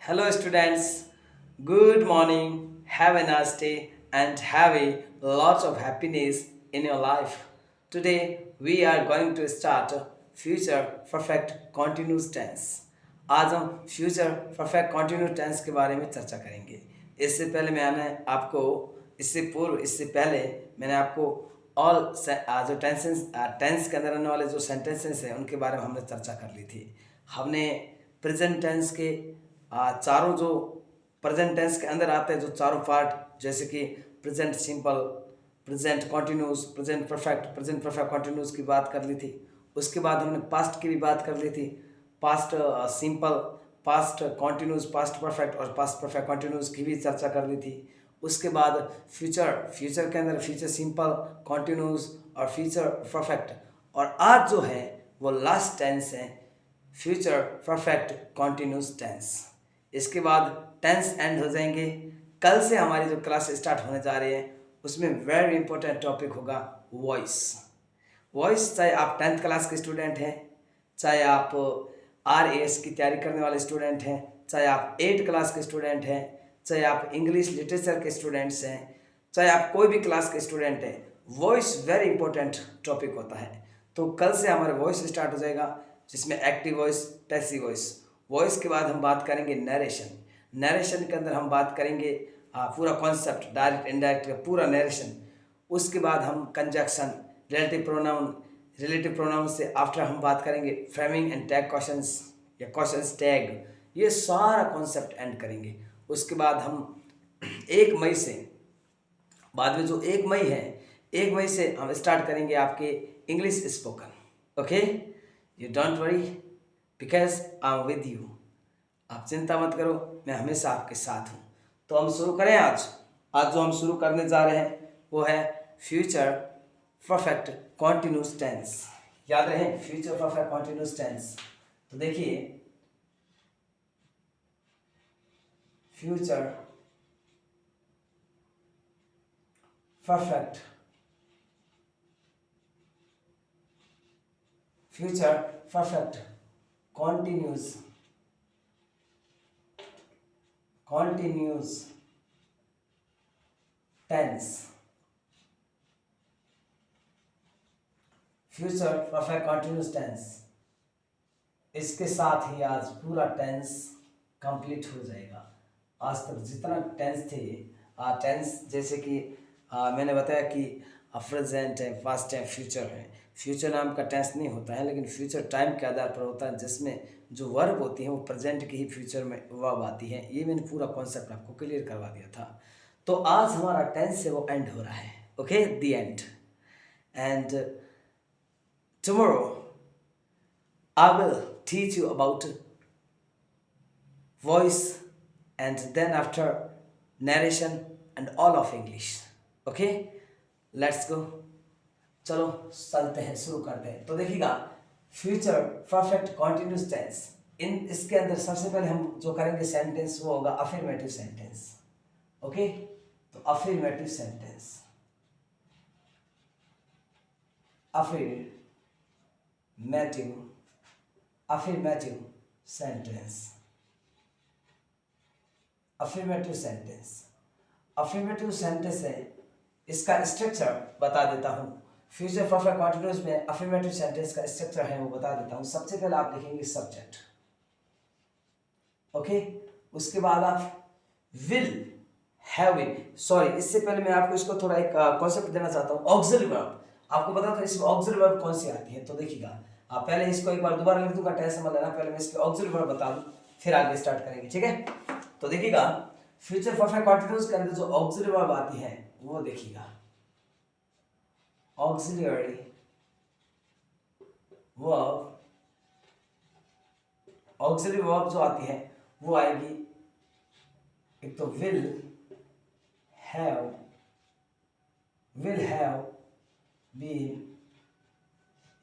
Hello, students. Good morning. Have a nice day and have a lot of happiness in your life. Today, we are going to start future perfect continuous tense. आज हम future perfect continuous tense के बारे में चर्चा करेंगे। इससे पहले मैंने आपको इससे पहले मैंने आपको ऑल जो टेंस के अंदर आने वाले जो सेंटेंसेस हैं उनके बारे में हमने चर्चा कर ली थी। हमने प्रेजेंट टेंस के चारों जो प्रेजेंट टेंस के अंदर आते हैं जो चारों पार्ट, जैसे कि present simple, present continuous, present perfect continuous की बात कर ली थी। उसके बाद हमने पास्ट की भी बात कर ली थी, past simple, past continuous, past perfect और पास्ट परफेक्ट कॉन्टिन्यूस की भी चर्चा कर ली थी। उसके बाद फ्यूचर के अंदर फ्यूचर सिंपल, कॉन्टिन्यूस और फ्यूचर परफेक्ट, और आज जो है वो लास्ट टेंस है, फ्यूचर परफेक्ट कॉन्टिन्यूस टेंस। इसके बाद टेंस एंड हो जाएंगे। कल से हमारी जो क्लास स्टार्ट होने जा रही है उसमें वेरी इंपॉर्टेंट टॉपिक होगा वॉइस। वॉइस, चाहे आप 10th क्लास के स्टूडेंट हैं, चाहे आप RAS की तैयारी करने वाले स्टूडेंट हैं, चाहे आप 8th क्लास के स्टूडेंट हैं, चाहे आप इंग्लिश लिटरेचर के स्टूडेंट्स हैं, चाहे आप कोई भी क्लास के स्टूडेंट हैं, वॉइस वेरी इंपॉर्टेंट टॉपिक होता है। तो कल से हमारा वॉइस स्टार्ट हो जाएगा, जिसमें active voice, passive voice. Voice के बाद हम बात करेंगे नरेशन। नरेशन के अंदर हम बात करेंगे पूरा कॉन्सेप्ट, डायरेक्ट इनडायरेक्ट का पूरा नरेशन। उसके बाद हम कंजक्शन, रिलेटिव प्रोनाउन से आफ्टर हम बात करेंगे फ्रेमिंग एंड टैग क्वेश्चंस या क्वेश्चंस टैग, ये सारा कॉन्सेप्ट एंड करेंगे। उसके बाद हम 1 मई से, बाद में जो 1 मई है, 1 मई से हम स्टार्ट करेंगे आपके English spoken. Okay, you don't worry because I am with you. आप चिंता मत करो, मैं हमेशा आपके साथ हूँ। तो हम शुरू करें आज जो हम शुरू करने जा रहे हैं वो है फ्यूचर परफेक्ट कॉन्टिन्यूस टेंस। याद रहे, फ्यूचर परफेक्ट कॉन्टिन्यूस टेंस। तो देखिए, future perfect continuous tense. Future perfect continuous tense, इसके साथ ही आज पूरा टेंस कंप्लीट हो जाएगा। आज तक जितना टेंस थे, टेंस जैसे कि मैंने बताया कि प्रेजेंट है, पास्ट है, फ्यूचर है। फ्यूचर नाम का टेंस नहीं होता है, लेकिन फ्यूचर टाइम के आधार पर होता है, जिसमें जो वर्ब होती हैं वो प्रेजेंट की ही फ्यूचर में वर्ब आती है। ये मैंने पूरा कॉन्सेप्ट आपको क्लियर करवा दिया था। तो आज हमारा टेंस है वो एंड हो रहा है। Okay, the end. And tomorrow I will teach you about voice and then after narration and all of English. Okay, let's go. चलो चलते हैं, शुरू करते हैं। तो देखिएगा, फ्यूचर परफेक्ट कॉन्टिन्यूस टेंस, इसके अंदर सबसे पहले हम जो करेंगे सेंटेंस वो होगा अफर्मेटिव सेंटेंस। ओके, तो affirmative sentence, affirmative sentence। Affirmative sentence है, इसका स्ट्रक्चर बता देता हूँ। फ्यूचर परफेक्ट कॉन्टिन्यूस में अफर्मेटिव सेंटेंस का स्ट्रक्चर है वो बता देता हूँ। सबसे पहले आप लिखेंगे सब्जेक्ट। ओके, उसके बाद आप विल हैव बीन, सॉरी इससे पहले मैं आपको इसको थोड़ा एक कॉन्सेप्ट देना चाहता हूँ, ऑक्सिलरी वर्ब। आपको बता दो इसमें ऑक्सिलरी वर्ब कौन सी आती है। तो देखिएगा, आप पहले इसको एक बार दोबारा लिख दूंगा, टेंशन मत लेना, पहले मैं इसके ऑक्सिलरी वर्ब बता दूं, फिर आगे स्टार्ट करेंगे। ठीक है, तो देखिएगा, फ्यूचर परफेक्ट कॉन्टिन्यूस के अंदर जो ऑक्सिलरी वर्ब आती है वो देखिएगा, ऑक्सिलरी वर्ब जो आती है वो आएगी, एक तो विल हैव बीन,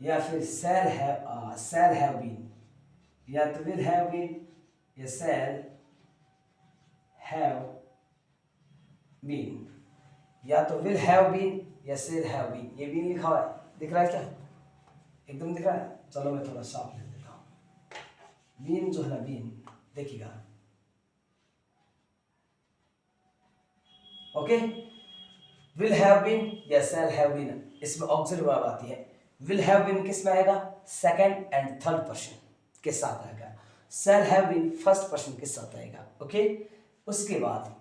या फिर शैल हैव बीन, या तो विल हैव बीन या शैल हैव बीन, या तो विल हैव बीन या शैल हैव बीन। ये बीन लिखा हुआ है, दिख रहा है क्या? एकदम दिख रहा है। चलो मैं थोड़ा साफ लिख देता हूँ। बीन जो है ना, बीन देखिएगा, ओके, विल हैव बीन या शैल हैव बीन, इसमें ऑक्सिलरी वर्ब आती है। विल हैव बीन किस में आएगा? सेकंड एंड थर्ड पर्सन के साथ आएगा। Shall have been first person के साथ आएगा। ओके, उसके बाद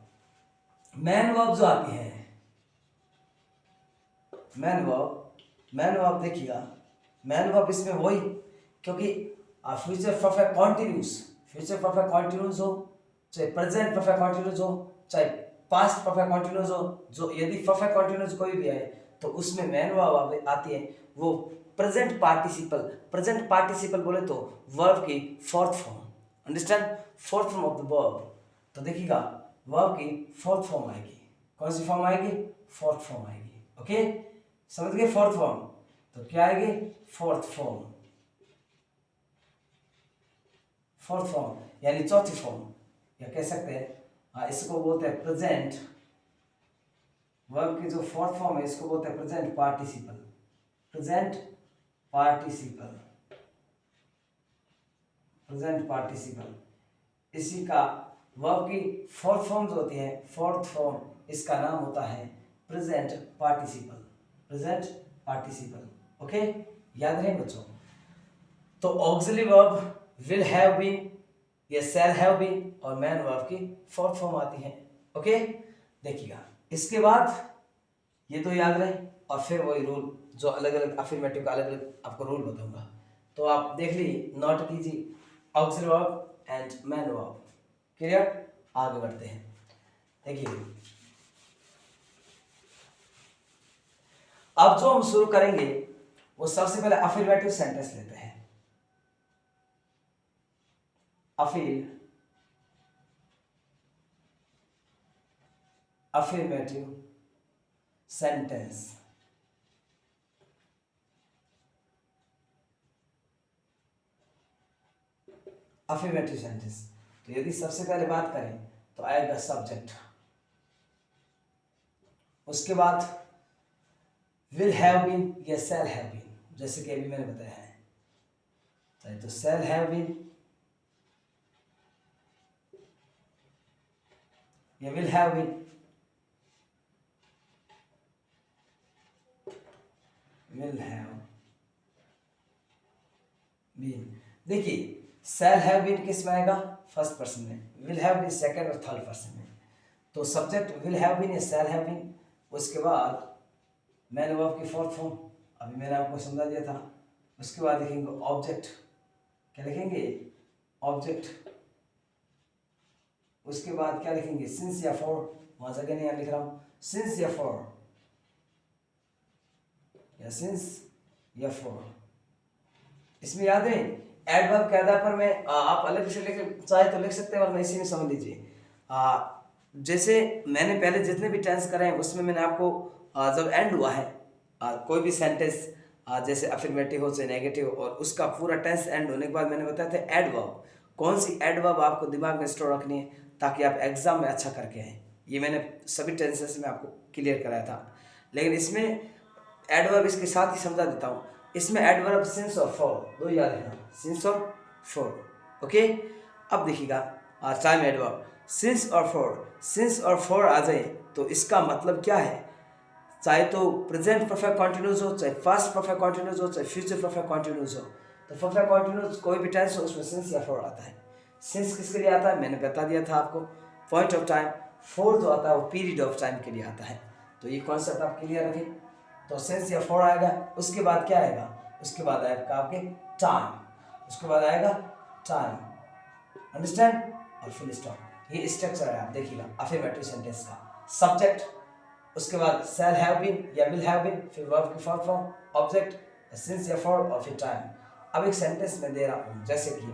मैन वर्ब जो आती है, मैन वर्ब देखिएगा, मैन वर्ब इसमें वही, क्योंकि future perfect continuous, future perfect continuous हो, चाहे प्रेजेंट परफेक्ट कॉन्टिन्यूस हो, चाहे पास्ट परफेक्ट कॉन्टिन्यूस हो, जो यदि परफेक्ट कॉन्टिन्यूस कोई भी आए तो उसमें मैन वर्ब आती है, वो प्रेजेंट पार्टिसिपल। प्रेजेंट पार्टिसिपल बोले तो वर्ब की fourth form, understand, fourth form of the verb. तो देखिएगा वर्ब की फोर्थ फॉर्म आएगी। कौन सी फॉर्म आएगी? फोर्थ फॉर्म आएगी। ओके, समझ गए? फोर्थ फॉर्म, तो क्या आएगी? फोर्थ फॉर्म, फोर्थ फॉर्म यानी चौथी फॉर्म, या कह सकते हैं इसको बोलते हैं प्रेजेंट, वर्ब की जो फोर्थ फॉर्म है इसको बोलते हैं present participle, present participle, present participle. इसी का वर्ब की फोर्थ फॉर्म जो होती है, फोर्थ फॉर्म, इसका नाम होता है present participle, present participle. Okay, याद रहे बच्चों। तो auxiliary verb will have been या शैल हैव बीन और मैन वर्ब की फोर्थ फॉर्म आती है। ओके, देखिएगा इसके बाद ये तो याद रहे, और फिर वही रूल जो अलग अलग अफर्मेटिव का अलग अलग आपको रूल बताऊंगा, तो आप देख लीजिए, नोट कीजिए auxiliary verb and man verb. Clear? आगे बढ़ते हैं। देखिए अब जो हम शुरू करेंगे वो सबसे पहले अफर्मेटिव सेंटेंस लेते हैं। Affirmative sentence, affirmative sentence. तो यदि सबसे पहले बात करें तो आएगा सब्जेक्ट, उसके बाद विल हैव बीन या शैल हैव बीन, जैसे कि अभी मैंने बताया है, चाहे तो शैल हैव बीन या will have been, will have been. देखिए शैल हैव बीन किस में आएगा? फर्स्ट पर्सन में, विल हैव बीन सेकंड और थर्ड पर्सन में। तो सब्जेक्ट विल हैव बीन या शैल हैव बीन, उसके बाद मैन वर्ब की फोर्थ फॉर्म, अभी मैंने आपको समझा दिया था। उसके बाद लिखेंगे ऑब्जेक्ट, क्या लिखेंगे? ऑब्जेक्ट। उसके बाद क्या लिखेंगे? सिंस या फॉर, वहां जगह नहीं लिख रहा हूं, सिंस या फॉर, या सिंस या फॉर। इसमें याद है एडवर्ब के आधार पर मैं आप अलग से लिख चाहे तो लिख सकते हैं, वरना इसी में समझ लीजिए। जैसे मैंने पहले जितने भी टेंस करे हैं उसमें मैंने आपको जब एंड हुआ है कोई भी सेंटेंस, जैसे अफर्मेटिव हो चाहे नेगेटिव, और उसका पूरा टेंस एंड होने के बाद मैंने बताया था एडवर्ब, कौन सी एडवर्ब आपको दिमाग में स्टोर रखनी है ताकि आप एग्जाम में अच्छा करके आए। ये मैंने सभी टेंसेस में आपको क्लियर कराया था। लेकिन इसमें एडवर्ब इसके साथ ही समझा देता हूँ। इसमें एडवर्ब सिंस और फॉर दो याद रखना, सिंस और फॉर। ओके, अब देखिएगा टाइम एडवर्ब सिंस और फॉर, सिंस और फॉर आ जाए तो इसका मतलब क्या है? चाहे तो प्रेजेंट परफेक्ट कॉन्टिन्यूस हो, चाहे पास्ट परफेक्ट कॉन्टिन्यूस हो, चाहे फ्यूचर परफेक्ट कॉन्टिन्यूस हो, तो परफेक्ट कॉन्टिन्यूस कोई भी टेंस हो उसमें सिंस या फॉर आता है। सिंस किसके लिए आता है? मैंने बता दिया था आपको, पॉइंट ऑफ टाइम। फोर जो आता है वो पीरियड ऑफ टाइम के लिए आता है। तो ये कॉन्सेप्ट आप क्लियर रखें। तो सिंस या फॉर आएगा, उसके बाद क्या आएगा? उसके बाद आएगा आपके टाइम, उसके बाद आएगा टाइम, अंडरस्टैंड, और फुल स्टॉप। ये स्ट्रक्चर है, आप देखिएगा अफर्मेटिव सेंटेंस का। सब्जेक्ट, उसके बाद शैल हैव बीन या विल हैव बीन, फिर वर्ब की फोर्थ फॉर्म, ऑब्जेक्ट, सिंस या फॉर, और फिर टाइम। अब एक सेंटेंस में दे रहा हूं, जैसे कि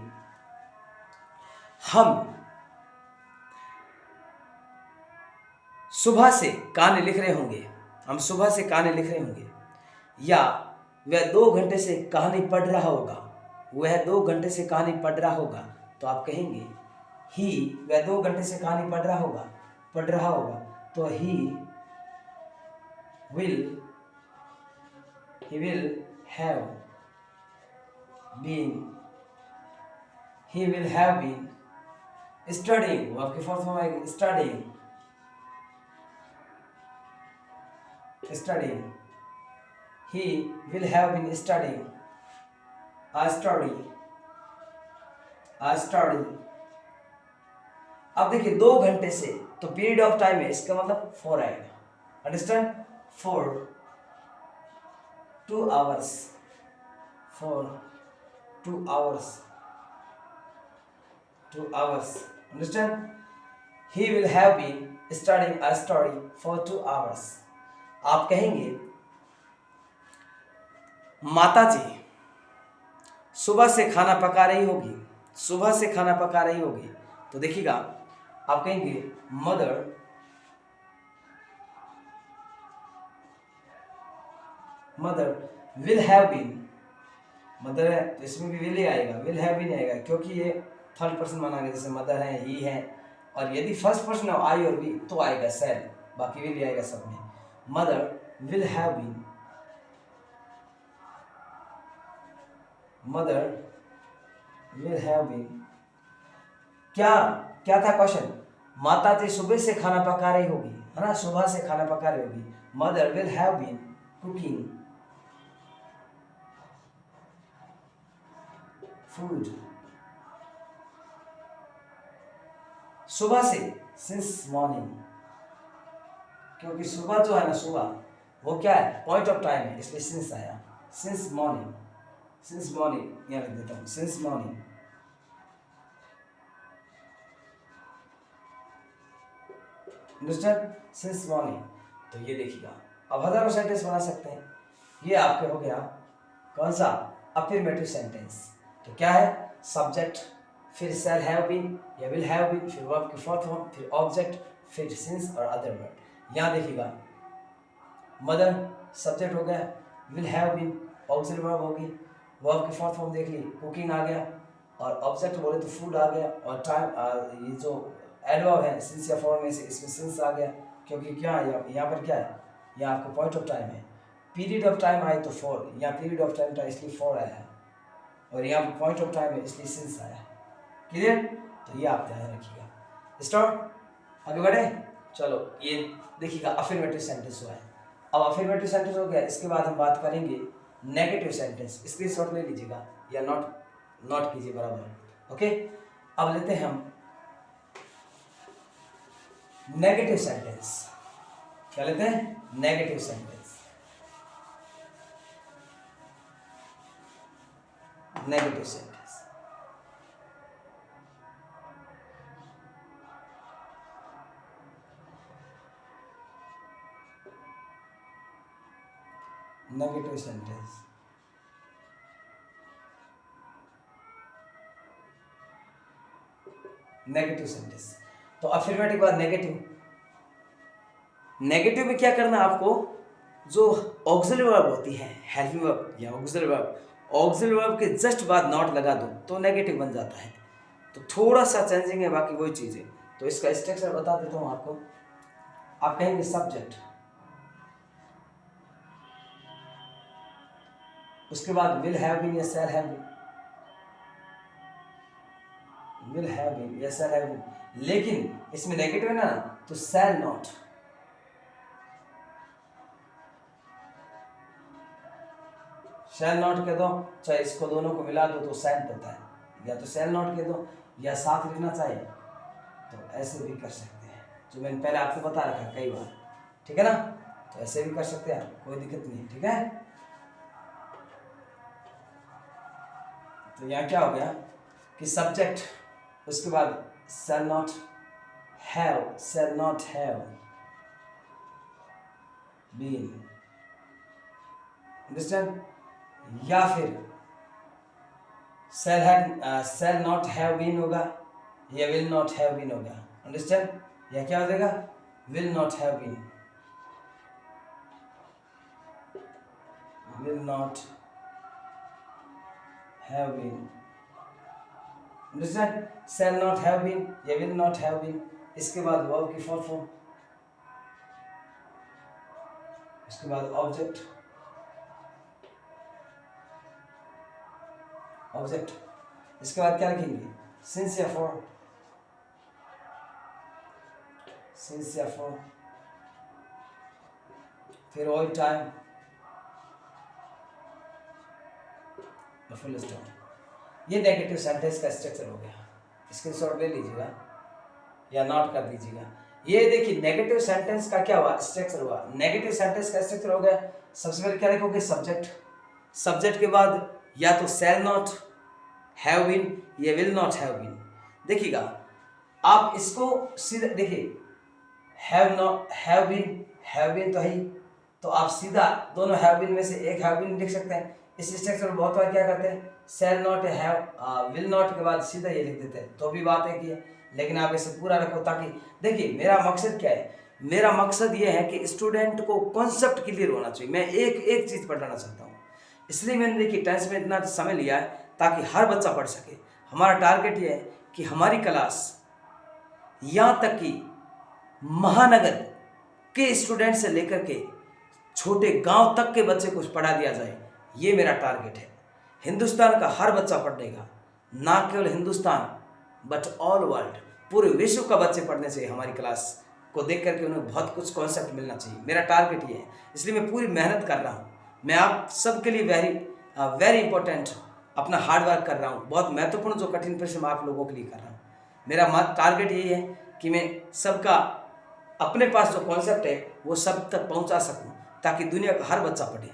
हम सुबह से कहानी लिख रहे होंगे, हम सुबह से कहानी लिख रहे होंगे, या वह 2 घंटे से कहानी पढ़ रहा होगा, वह 2 घंटे से कहानी पढ़ रहा होगा, तो आप कहेंगे ही, वह 2 घंटे से कहानी पढ़ रहा होगा, तो will he will have been, he will have been studying, वो आपकी फोर्थ फॉर्म आएगी, studying, studying. He will have been studying. A study. A study. अब देखिए 2 घंटे से, तो पीरियड ऑफ टाइम है, इसका मतलब 4 आएगा। Understand? 4 2 hours, 4 2 hours, 2 hours. Understand? He will have been studying a story for 2 hours. आप कहेंगे माता जी सुबह से खाना पका रही होगी, सुबह से खाना पका रही होगी, तो देखिएगा आप कहेंगे mother will have been. Mother है तो इसमें भी विल ही आएगा, विल हैव बीन आएगा, क्योंकि ये थर्ड पर्सन माना गया, जैसे मदर है, ही है, और यदि फर्स्ट पर्सन हो आई और वी तो आएगा सेल, बाकी विल ही आएगा सब में। Mother will have been, mother will have been. क्या क्या था क्वेश्चन? माता जी सुबह से खाना पका रही होगी, है ना, सुबह से खाना पका रही होगी। Mother will have been cooking food. सुबह से, सिंस मॉर्निंग, क्योंकि सुबह जो है ना, सुबह वो क्या है, पॉइंट ऑफ टाइम है, इसलिए सिंस आया। सिंस मॉर्निंग, सिंस मॉर्निंग यहाँ लिख देता हूँ, since morning. Understand? Since morning. तो ये देखिएगा, अब हजारों सेंटेंस बना सकते हैं। ये आपके हो गया कौन सा, अफर्मेटिव सेंटेंस। तो क्या है, सब्जेक्ट, फिर शैल हैव बीन या विल हैव बीन, फिर वर्ब की फोर्थ फॉर्म, फिर ऑब्जेक्ट, फिर सिंस और अदर वर्ड। यहाँ देखिएगा मदर सब्जेक्ट हो गया, will have been auxiliary verb होगी, वर्ब की फोर्थ फॉर्म देख ली, कुकिंग आ गया, और ऑब्जेक्ट बोले तो फूड आ गया, और टाइम ये जो एडवर्ब है सिंस या फॉर में से, इसमें सिंस आ गया, क्योंकि क्या है यहाँ पर क्या है, यहाँ आपको पॉइंट ऑफ टाइम है। पीरियड ऑफ टाइम आए तो 4, यहाँ पीरियड ऑफ टाइम था इसलिए 4 आया है, और यहाँ पर पॉइंट ऑफ टाइम है इसलिए सिंस आया। क्लियर? तो ये आप ध्यान रखिएगा। स्टार्ट, आगे बढ़े, चलो ये देखिएगा अफर्मेटिव सेंटेंस हुआ है। अब अफर्मेटिव सेंटेंस हो गया, इसके बाद हम बात करेंगे नेगेटिव सेंटेंस। स्क्रीनशॉट ले लीजिएगा या नोट कीजिए बराबर। ओके, अब लेते हैं हम नेगेटिव सेंटेंस। क्या लेते हैं? Negative sentence. Negative sentence, negative sentence. Negative sentence, तो अफर्मेटिव के बाद नेगेटिव। नेगेटिव में क्या करना है आपको, जो ऑक्सिलरी वर्ब होती है, हेल्पिंग वर्ब या ऑक्सिलरी वर्ब, ऑक्सिलरी वर्ब के जस्ट बाद नॉट लगा दो तो नेगेटिव बन जाता है। तो थोड़ा सा चेंजिंग है, बाकी वही चीज़ है। तो इसका स्ट्रक्चर बता देता हूँ आपको। आप कहेंगे सब्जेक्ट, उसके बाद विल हैव बीन या shall have been, will have been या शैल हैव बीन, लेकिन इसमें नेगेटिव है ना, तो शैल नॉट। शैल नॉट कह दो, चाहे इसको दोनों को मिला दो तो सैन होता है, या तो शैल नॉट कह दो, या साथ लिखना चाहिए तो ऐसे भी कर सकते हैं, जो मैंने पहले आपको बता रखा कई बार, ठीक है ना। तो ऐसे भी कर सकते हैं, कोई दिक्कत नहीं, ठीक है। तो यहाँ क्या हो गया कि सब्जेक्ट, उसके बाद shall not have, shall not have been, understand, या फिर शैल नॉट हैव बीन होगा या विल नॉट हैव बीन होगा, अंडरस्टैंड। या क्या हो जाएगा, will not have been, will not have been, understand. Shall not have been या विल नॉट हैव बीन, इसके बाद वर्ब की फोर्थ फॉर्म, इसके बाद ऑब्जेक्ट, ऑब्जेक्ट, इसके बाद क्या लिखेंगे, सिंस या फॉर, सिंस या फॉर, फिर वही टाइम फुल स्टॉप। ये नेगेटिव सेंटेंस का स्ट्रक्चर हो गया, स्क्रीनशॉट ले लीजिएगा या नोट कर दीजिएगा। ये देखिए नेगेटिव सेंटेंस का क्या हुआ, स्ट्रक्चर हुआ। नेगेटिव सेंटेंस का स्ट्रक्चर हो गया, सबसे पहले क्या लिखोगे, सब्जेक्ट। सब्जेक्ट के बाद या तो शैल नॉट, हैव बीन, या विल नॉट हैव बीन। देखिएगा आप इसको सीधा देखिए, हैव नॉट, हैव बीन तो है ही, तो आप सीधा दोनों हैव बीन में से एक हैव बीन लिख सकते हैं। इस स्ट्रक्चर में बहुत बार क्या करते हैं, शैल नॉट या हैव विल नॉट के बाद सीधा ये लिख देते हैं, तो भी बात है कि, लेकिन आप इसे पूरा रखो ताकि, देखिए मेरा मकसद क्या है, मेरा मकसद ये है कि स्टूडेंट को कॉन्सेप्ट क्लियर होना चाहिए। मैं एक एक चीज़ पढ़ाना चाहता हूँ, इसलिए मैंने देखिए टेंस में इतना समय लिया है ताकि हर बच्चा पढ़ सके। हमारा टारगेट ये है कि हमारी क्लास यहाँ तक कि महानगर के स्टूडेंट से लेकर के छोटे गांव तक के बच्चे को पढ़ा दिया जाए, ये मेरा टारगेट है। हिंदुस्तान का हर बच्चा पढ़ेगा, ना केवल हिंदुस्तान बट ऑल वर्ल्ड, पूरे विश्व का बच्चे पढ़ने चाहिए। हमारी क्लास को देख करके उन्हें बहुत कुछ कॉन्सेप्ट मिलना चाहिए, मेरा टारगेट ये है। इसलिए मैं पूरी मेहनत कर रहा हूँ, मैं आप सबके लिए वेरी इंपॉर्टेंट अपना हार्ड वर्क कर रहा हूँ। बहुत महत्वपूर्ण जो कठिन परिश्रम आप लोगों के लिए कर रहा हूँ। मेरा टारगेट यही है कि मैं सबका अपने पास जो कॉन्सेप्ट है वो सब तक पहुंचा सकूं, ताकि दुनिया का हर बच्चा पढ़े।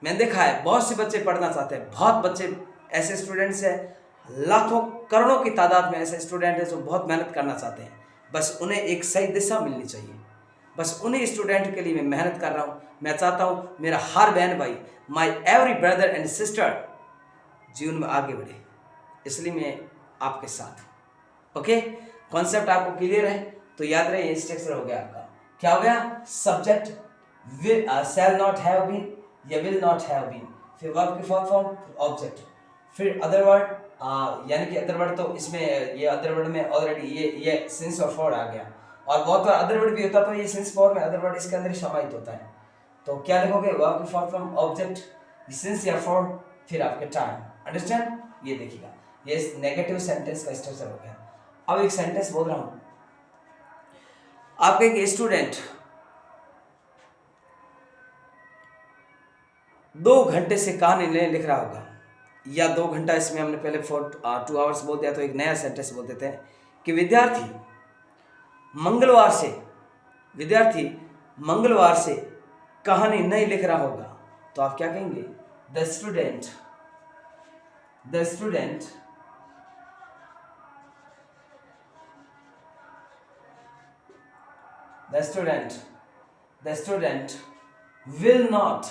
मैंने देखा है बहुत से बच्चे पढ़ना चाहते हैं, बहुत बच्चे ऐसे स्टूडेंट्स हैं, लाखों करोड़ों की तादाद में ऐसे स्टूडेंट हैं जो बहुत मेहनत करना चाहते हैं, बस उन्हें एक सही दिशा मिलनी चाहिए। बस उन्हीं स्टूडेंट के लिए मैं मेहनत कर रहा हूँ। मैं चाहता हूँ मेरा हर बहन भाई, माई एवरी ब्रदर एंड सिस्टर जीवन में आगे बढ़े, इसलिए मैं आपके साथ हूँ। ओके, कॉन्सेप्ट आपको क्लियर है तो याद रहे, स्ट्रक्चर हो गया आपका। क्या हो गया, subject will shall not have been या विल नॉट हैव बीन, फिर वर्ब की फॉर्म ऑब्जेक्ट, फिर अदर वर्ड, यानी कि अदर वर्ड तो इसमें ये अदर वर्ड में ऑलरेडी ये सिंस और फॉर आ गया, और बहुत बार अदर वर्ड भी होता तो ये सिंस फॉर में अदर वर्ड इसके अंदर ही समाहित होता है। तो क्या लिखोगे, वर्ब की फॉर्म ऑब्जेक्ट, सिंस या फॉर, फिर आपके टाइम। अंडरस्टैंड, ये देखिएगा ये नेगेटिव सेंटेंस का स्ट्रक्चर हो गया। अब एक सेंटेंस बोल रहा हूं, आपका एक स्टूडेंट 2 घंटे से कहानी नहीं लिख रहा होगा, या 2 घंटा, इसमें हमने पहले 2 आवर्स बोल दिया, तो एक नया सेंटेंस बोल देते हैं कि मंगलवार से विद्यार्थी मंगलवार से कहानी नहीं लिख रहा होगा, तो आप क्या कहेंगे, the student the student the student the student will not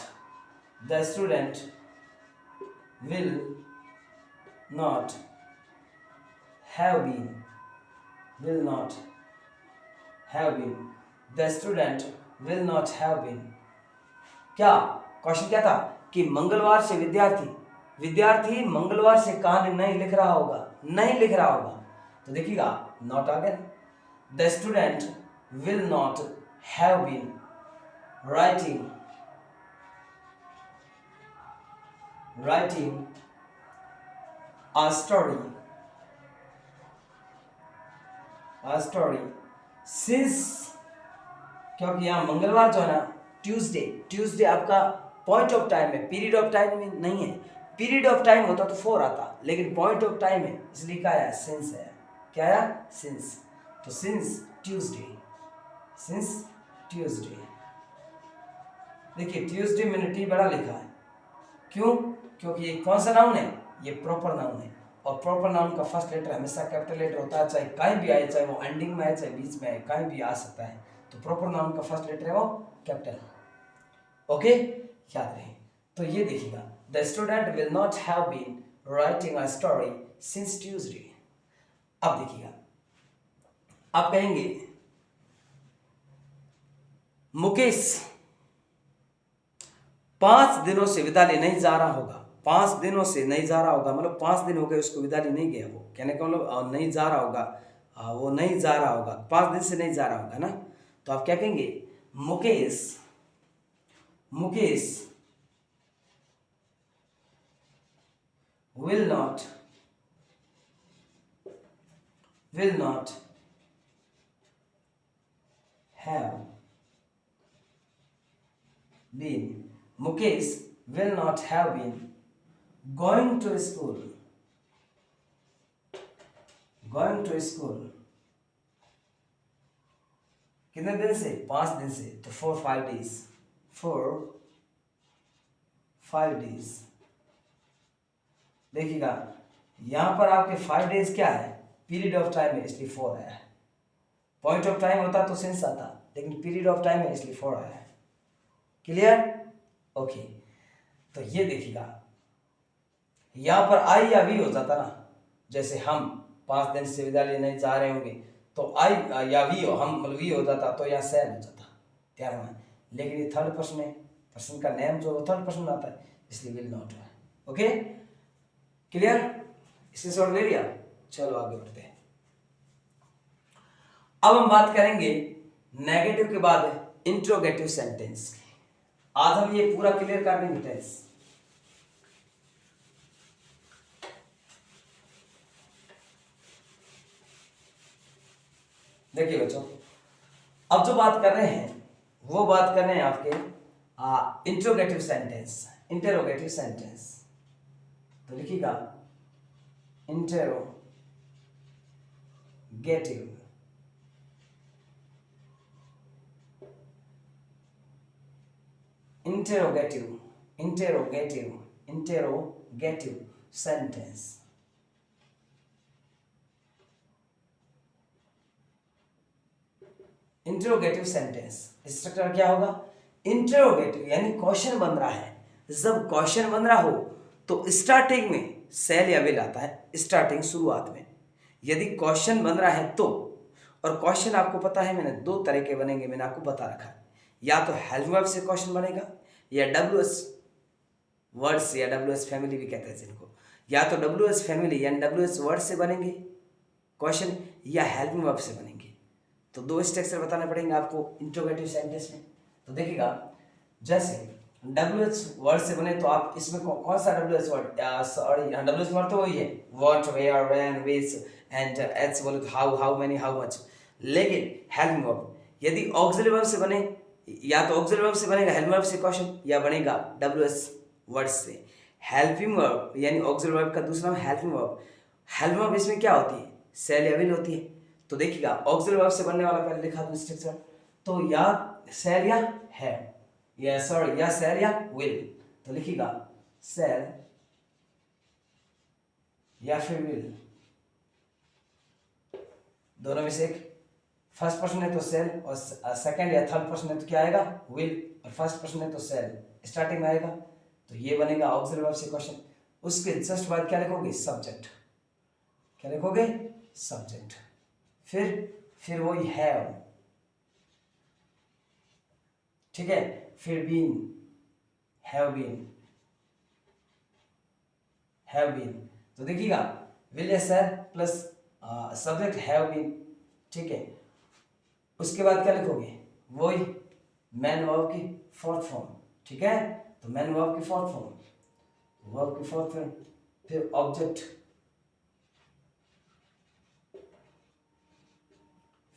the student will not have been will not have been the student will not have been। क्या क्वेश्चन क्या था कि मंगलवार से विद्यार्थी मंगलवार से कहानी नहीं लिख रहा होगा, तो देखिएगा नॉट आ गया, the student will not have been writing a story since, क्योंकि यहाँ मंगलवार जो है ना, ट्यूसडे आपका पॉइंट ऑफ टाइम है, पीरियड ऑफ टाइम में नहीं है। पीरियड ऑफ टाइम होता तो 4 आता, लेकिन पॉइंट ऑफ टाइम है, इसलिए क्या आया, सिंस है। क्या आया, सिंस। तो सिंस ट्यूसडे देखिए ट्यूसडे मैंने टी बड़ा लिखा है, क्यों, क्योंकि ये कौन सा नाउन है, ये प्रॉपर नाउन है, और प्रॉपर नाउन का फर्स्ट लेटर हमेशा कैपिटल लेटर होता है, चाहे कहीं भी आए, चाहे वो एंडिंग में आए, चाहे बीच में आए, कहीं भी आ सकता है। तो प्रॉपर नाउन का फर्स्ट लेटर है वो कैपिटल। ओके, याद रहे। तो ये देखिएगा, the student will not have been writing a story since Tuesday. अब देखिएगा, आप कहेंगे मुकेश 5 दिनों से विद्यालय नहीं जा रहा होगा, 5 दिनों से नहीं जा रहा होगा, मतलब 5 दिन हो गए उसको विद्यालय नहीं गया, वो कहने का मतलब नहीं जा रहा होगा, वो नहीं जा रहा होगा, 5 दिन से नहीं जा रहा होगा ना। तो आप क्या कहेंगे, Mukesh will not have been. Mukesh will not have been going to school. Going to school. कितने दिन से? 5 दिन से, तो 4-5 days. 4-5 days. देखिएगा यहां पर आपके 5 days क्या है? पीरियड ऑफ टाइम है इसलिए 4 आया है. पॉइंट ऑफ टाइम होता तो सेंस आता, लेकिन पीरियड ऑफ टाइम है इसलिए 4 आया है. क्लियर? ओके. तो ये देखिएगा यहां पर आई या वी हो जाता ना, जैसे हम 5 दिन से विद्यालय नहीं जा रहे होंगे तो आई या वी हो, हम मतलब वी हो जाता तो यहाँ सेल हो जाता, ध्यान में. लेकिन ये थर्ड पर्सन है, पर्सन का नेम जो थर्ड पर्सन आता है इसलिए विल नॉट है. Okay clear? इससे सॉल्व ले लिया. चलो आगे बढ़ते हैं. अब हम बात करेंगे नेगेटिव के बाद इंट्रोगेटिव सेंटेंस की. आज हम ये पूरा क्लियर कर देंगे टेंस. देखिए बच्चों, अब जो बात कर रहे हैं वो बात कर रहे हैं आपके इंट्रोगेटिव सेंटेंस, इंटेरोगेटिव सेंटेंस. तो लिखिएगा interrogative. Interrogative interrogative interrogative sentence. Interrogative sentence structure क्या होगा? इंटरोगेटिव यानी क्वेश्चन बन रहा है. जब क्वेश्चन बन रहा हो तो स्टार्टिंग में सेल या विल आता है. स्टार्टिंग शुरुआत में यदि क्वेश्चन बन रहा है तो, और क्वेश्चन आपको पता है मैंने 2 तरह के बनेंगे, मैंने आपको बता रखा है. या तो हेल्प वर्ब से क्वेश्चन बनेगा, या WH वर्ड्स या WH फैमिली भी कहते हैं जिनको, या तो WH फैमिली यानी WH वर्ड से बनेंगे क्वेश्चन, या हेल्पिंग वर्ब से बनेंगे. तो 2 स्ट्रक्चर बताने पड़ेंगे आपको इंट्रोगेटिव सेंटेंस में. तो देखिएगा जैसे WH वर्ड से बने तो आप इसमें कौन सा WH word, sorry WH word तो वही है, what, where, when, which and H बोले तो how, how many, how much. लेकिन हेल्पिंग वर्ब यदि ऑक्सिलरी वर्ब से बने, या तो ऑक्सिलरी वर्ब से बनेगा हेल्पिंग वर्ब से क्वेश्चन, या बनेगा WH वर्ड से. हेल्पिंग वर्ब यानी ऑक्सिलरी वर्ब का दूसरा नाम हेल्पिंग वर्ब. हेल्पिंग वर्ब इसमें क्या होती है? सेल या विल होती है. तो देखिएगा ऑक्सिलरी वर्ब से बनने वाला पहले लिखा था स्ट्रक्चर, तो या सेल या है, या सॉरी या सेल या विल. तो लिखिएगा सेल या फिर विल, दोनों में से एक. फर्स्ट पर्सन है तो सेल, और सेकंड या थर्ड पर्सन है तो क्या आएगा? विल. और फर्स्ट पर्सन है तो सेल स्टार्टिंग में आएगा. तो ये बनेगा ऑक्सिलरी वर्ब से क्वेश्चन. उसके जस्ट बाद क्या लिखोगे? सब्जेक्ट. क्या लिखोगे? सब्जेक्ट. फिर वही हैव, ठीक है. फिर been, have been, have been. तो देखिएगा विल या shall plus subject have been, ठीक है. उसके बाद क्या लिखोगे? वही मैन वर्ब की फोर्थ फॉर्म, ठीक है. तो मैन वर्ब की फोर्थ फॉर्म, वर्ब की फोर्थ फॉर्म. फिर ऑब्जेक्ट,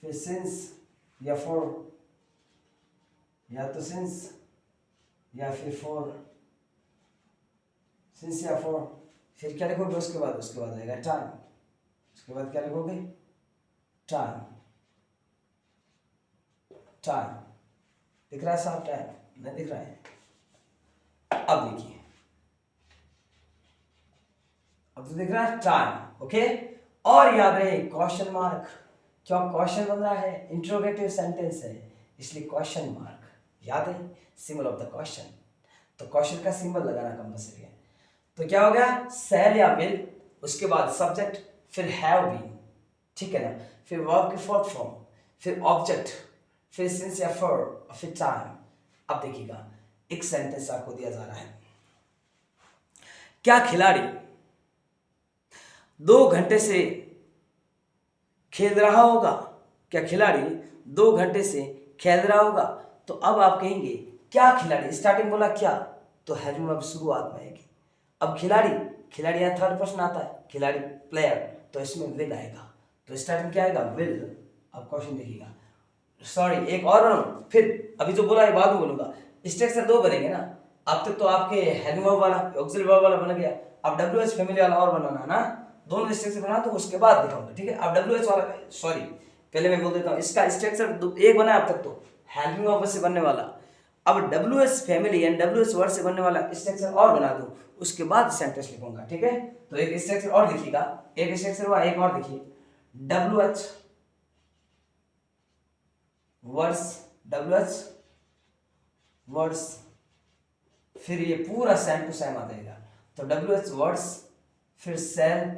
फिर सिंस या फॉर, या तो सिंस या फिर फॉर, सिंस या फॉर. फिर क्या लिखोगे? उसके बाद आएगा टाइम. उसके बाद क्या लिखोगे? टाइम. टाइम दिख रहा है साफ? टाइम नहीं दिख रहा है? अब देखिए, अब तो दिख रहा है टाइम. ओके. और याद रहे क्वेश्चन मार्क, क्यों? क्वेश्चन बन रहा है, इंट्रोगेटिव सेंटेंस है इसलिए क्वेश्चन मार्क. याद है सिंबल ऑफ द क्वेश्चन, तो क्वेश्चन का सिंबल लगाना कंपल्सरी है. तो क्या हो गया? सेल या विल, उसके बाद सब्जेक्ट, फिर हैव बीन, ठीक है ना. फिर वर्ब की फोर्थ फॉर्म, फिर ऑब्जेक्ट, फिर सिंस या फॉर, और फिर टाइम. अब देखिएगा एक सेंटेंस आपको दिया जा रहा है. क्या खिलाड़ी 2 घंटे से खेल रहा होगा? क्या खिलाड़ी 2 घंटे से खेल रहा होगा? तो अब आप कहेंगे क्या खिलाड़ी, स्टार्टिंग बोला क्या, तो हेल्पिंग वर्ब शुरुआत में आएगी. अब खिलाड़ी, खिलाड़ी यहाँ थर्ड पर्सन आता है, खिलाड़ी प्लेयर, तो इसमें विल आएगा. तो स्टार्टिंग क्या आएगा? विल. अब क्वेश्चन देखिएगा, सॉरी एक और फिर अभी जो बोला है बाद में बोलूंगा. स्ट्रक्चर दो बनेंगे ना। अब तक तो आपके हेल्पिंग वर्ब वाला ऑक्सिलरी वर्ब वाला बन गया, अब डब्ल्यू एच फैमिली वाला और बनाना है ना। दोनों स्ट्रक्चर बना तो उसके बाद दिखाऊंगा, ठीक है। अब डब्ल्यू एच वाला, सॉरी पहले मैं बोल देता हूँ, इसका स्ट्रक्चर एक बना अब तक तो हेल्पिंग वर्ब से बनने वाला। अब W H family and W H word से बनने वाला स्ट्रक्चर और बना दूं, उसके बाद सेंटेंस लिखूंगा, ठीक है। तो एक स्ट्रक्चर और लिखिएगा, एक स्ट्रक्चर हुआ, एक और देखिए, W H words, W H words, फिर ये पूरा सेम टू सेम आ जाएगा। तो डब्ल्यू एच वर्ड्स, फिर सेल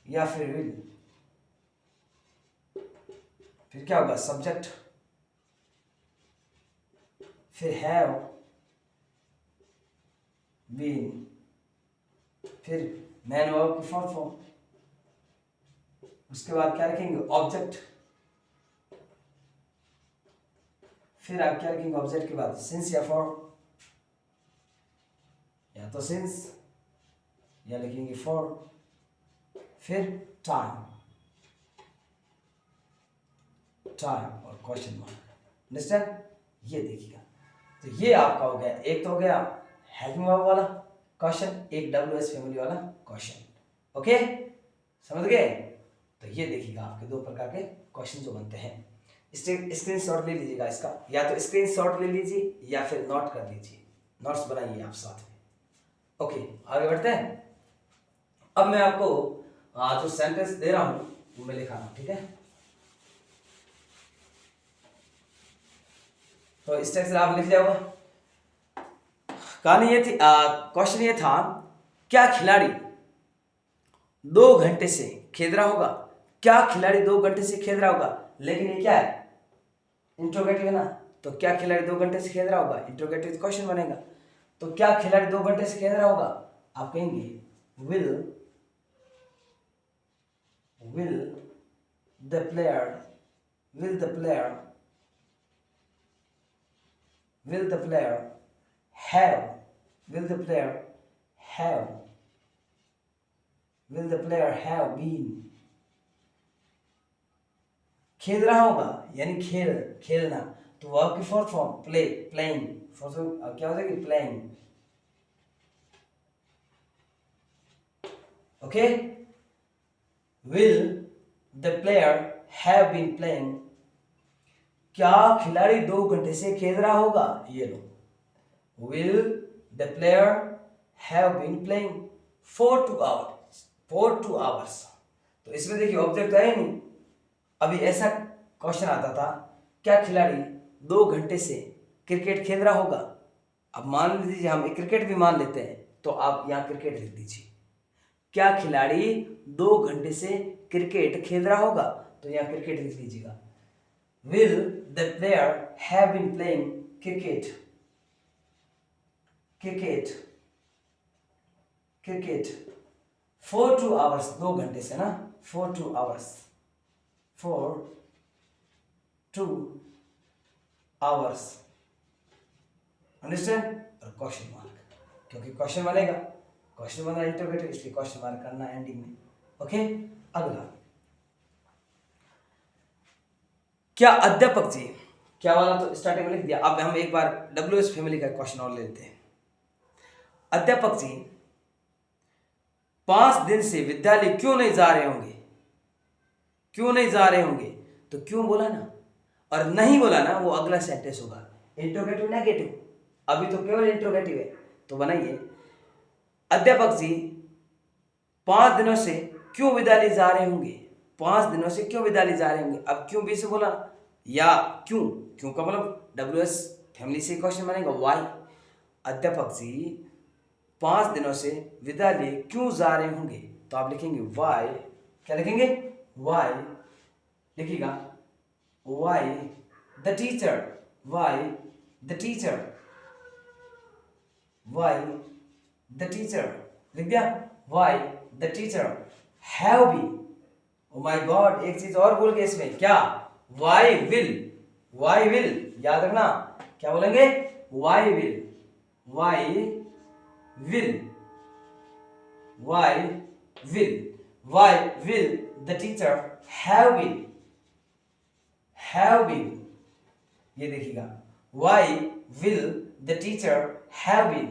या फिर विल, फिर क्या होगा, सब्जेक्ट, फिर हैव बीन, फिर मैन वर्ब की फोर्थ फॉर्म, उसके बाद क्या रखेंगे, ऑब्जेक्ट, फिर आप क्या रखेंगे ऑब्जेक्ट के बाद, सिंस या फॉर, या तो सिंस या लिखेंगे फॉर, फिर टाइम, टाइम और क्वेश्चन मार्क, अंडरस्टैंड। ये देखिएगा, तो ये आपका हो गया, एक तो हो गया हेल्पिंग वर्ब वाला क्वेश्चन, एक डब्ल्यू एच फैमिली वाला क्वेश्चन, ओके, समझ गए। तो ये देखिएगा आपके दो प्रकार के क्वेश्चन जो बनते हैं। स्क्रीन शॉट ले लीजिएगा इसका, या तो स्क्रीन शॉट ले लीजिए या फिर नोट कर लीजिए, नोट्स बनाइए आप साथ में, ओके। आगे बढ़ते हैं। अब मैं आपको जो सेंटेंस दे रहा हूं वो मैं लिखा रहा हूं, ठीक है। तो स्ट्रक्चर आप लिख लिया होगा। कहानी ये थी, क्वेश्चन ये था, क्या खिलाड़ी 2 घंटे से खेल रहा होगा, क्या खिलाड़ी 2 घंटे से खेल रहा होगा, लेकिन ये क्या है, इंट्रोगेटिव है ना। तो क्या खिलाड़ी 2 घंटे से खेल रहा होगा, इंट्रोगेटिव क्वेश्चन बनेगा। तो क्या खिलाड़ी 2 घंटे से खेल रहा होगा, आप कहेंगे will the player will the player will the player have will the player have will the player have been, खेल रहा होगा यानी खेलना, तो वर्ब की fourth form play, playing, fourth क्या हो जाएगी, playing, okay. will the player have been playing, क्या खिलाड़ी 2 घंटे से खेल रहा होगा, ये लो, will the player have been playing for 2 hours, तो इसमें देखिए ऑब्जेक्ट तो है नहीं। अभी ऐसा क्वेश्चन आता था, क्या खिलाड़ी 2 घंटे से क्रिकेट खेल रहा होगा। अब मान लीजिए हम क्रिकेट भी मान लेते हैं, तो आप यहाँ क्रिकेट लिख दीजिए, क्या खिलाड़ी 2 घंटे से क्रिकेट खेल रहा होगा, तो यहाँ क्रिकेट लिख लीजिएगा। Will the player have been playing cricket, cricket cricket for 2 hours, 2 घंटे से ना, for 2 hours, for 2 hours, understand. और क्वेश्चन मार्क, क्योंकि क्वेश्चन बनेगा, क्वेश्चन बना इंटरोगेटिव, इसलिए क्वेश्चन मार्क करना एंडिंग में, ओके। अगला, क्या अध्यापक जी, क्या वाला तो स्टार्टिंग में लिख दिया। अब हम एक बार डब्ल्यू एच फैमिली का क्वेश्चन और लेते हैं। अध्यापक जी 5 दिन से विद्यालय क्यों नहीं जा रहे होंगे, क्यों नहीं जा रहे होंगे, तो क्यों बोला ना, और नहीं बोला ना, वो अगला सेंटेंस होगा इंट्रोगेटिव नेगेटिव, अभी तो केवल इंट्रोगेटिव है। तो बनाइए, अध्यापक जी 5 दिनों से क्यों विद्यालय जा रहे होंगे, 5 दिनों से क्यों विद्यालय जा रहे होंगे। अब क्यों भी से बोला, या क्यों, क्यों का मतलब डब्ल्यू एस फैमिली से क्वेश्चन बनेगा, वाई। अध्यापक जी 5 दिनों से विद्यालय क्यों जा रहे होंगे, तो आप लिखेंगे वाई, क्या लिखेंगे, वाई, लिखिएगा why the teacher, why the teacher, why the teacher, लिख दिया, why the teacher have been, oh my god, एक चीज और बोल गए इसमें, क्या, वाई विल, वाई विल, याद रखना, क्या बोलेंगे, why will, why will, why will, why will the teacher have been, have been, ये देखिएगा, why will the teacher have been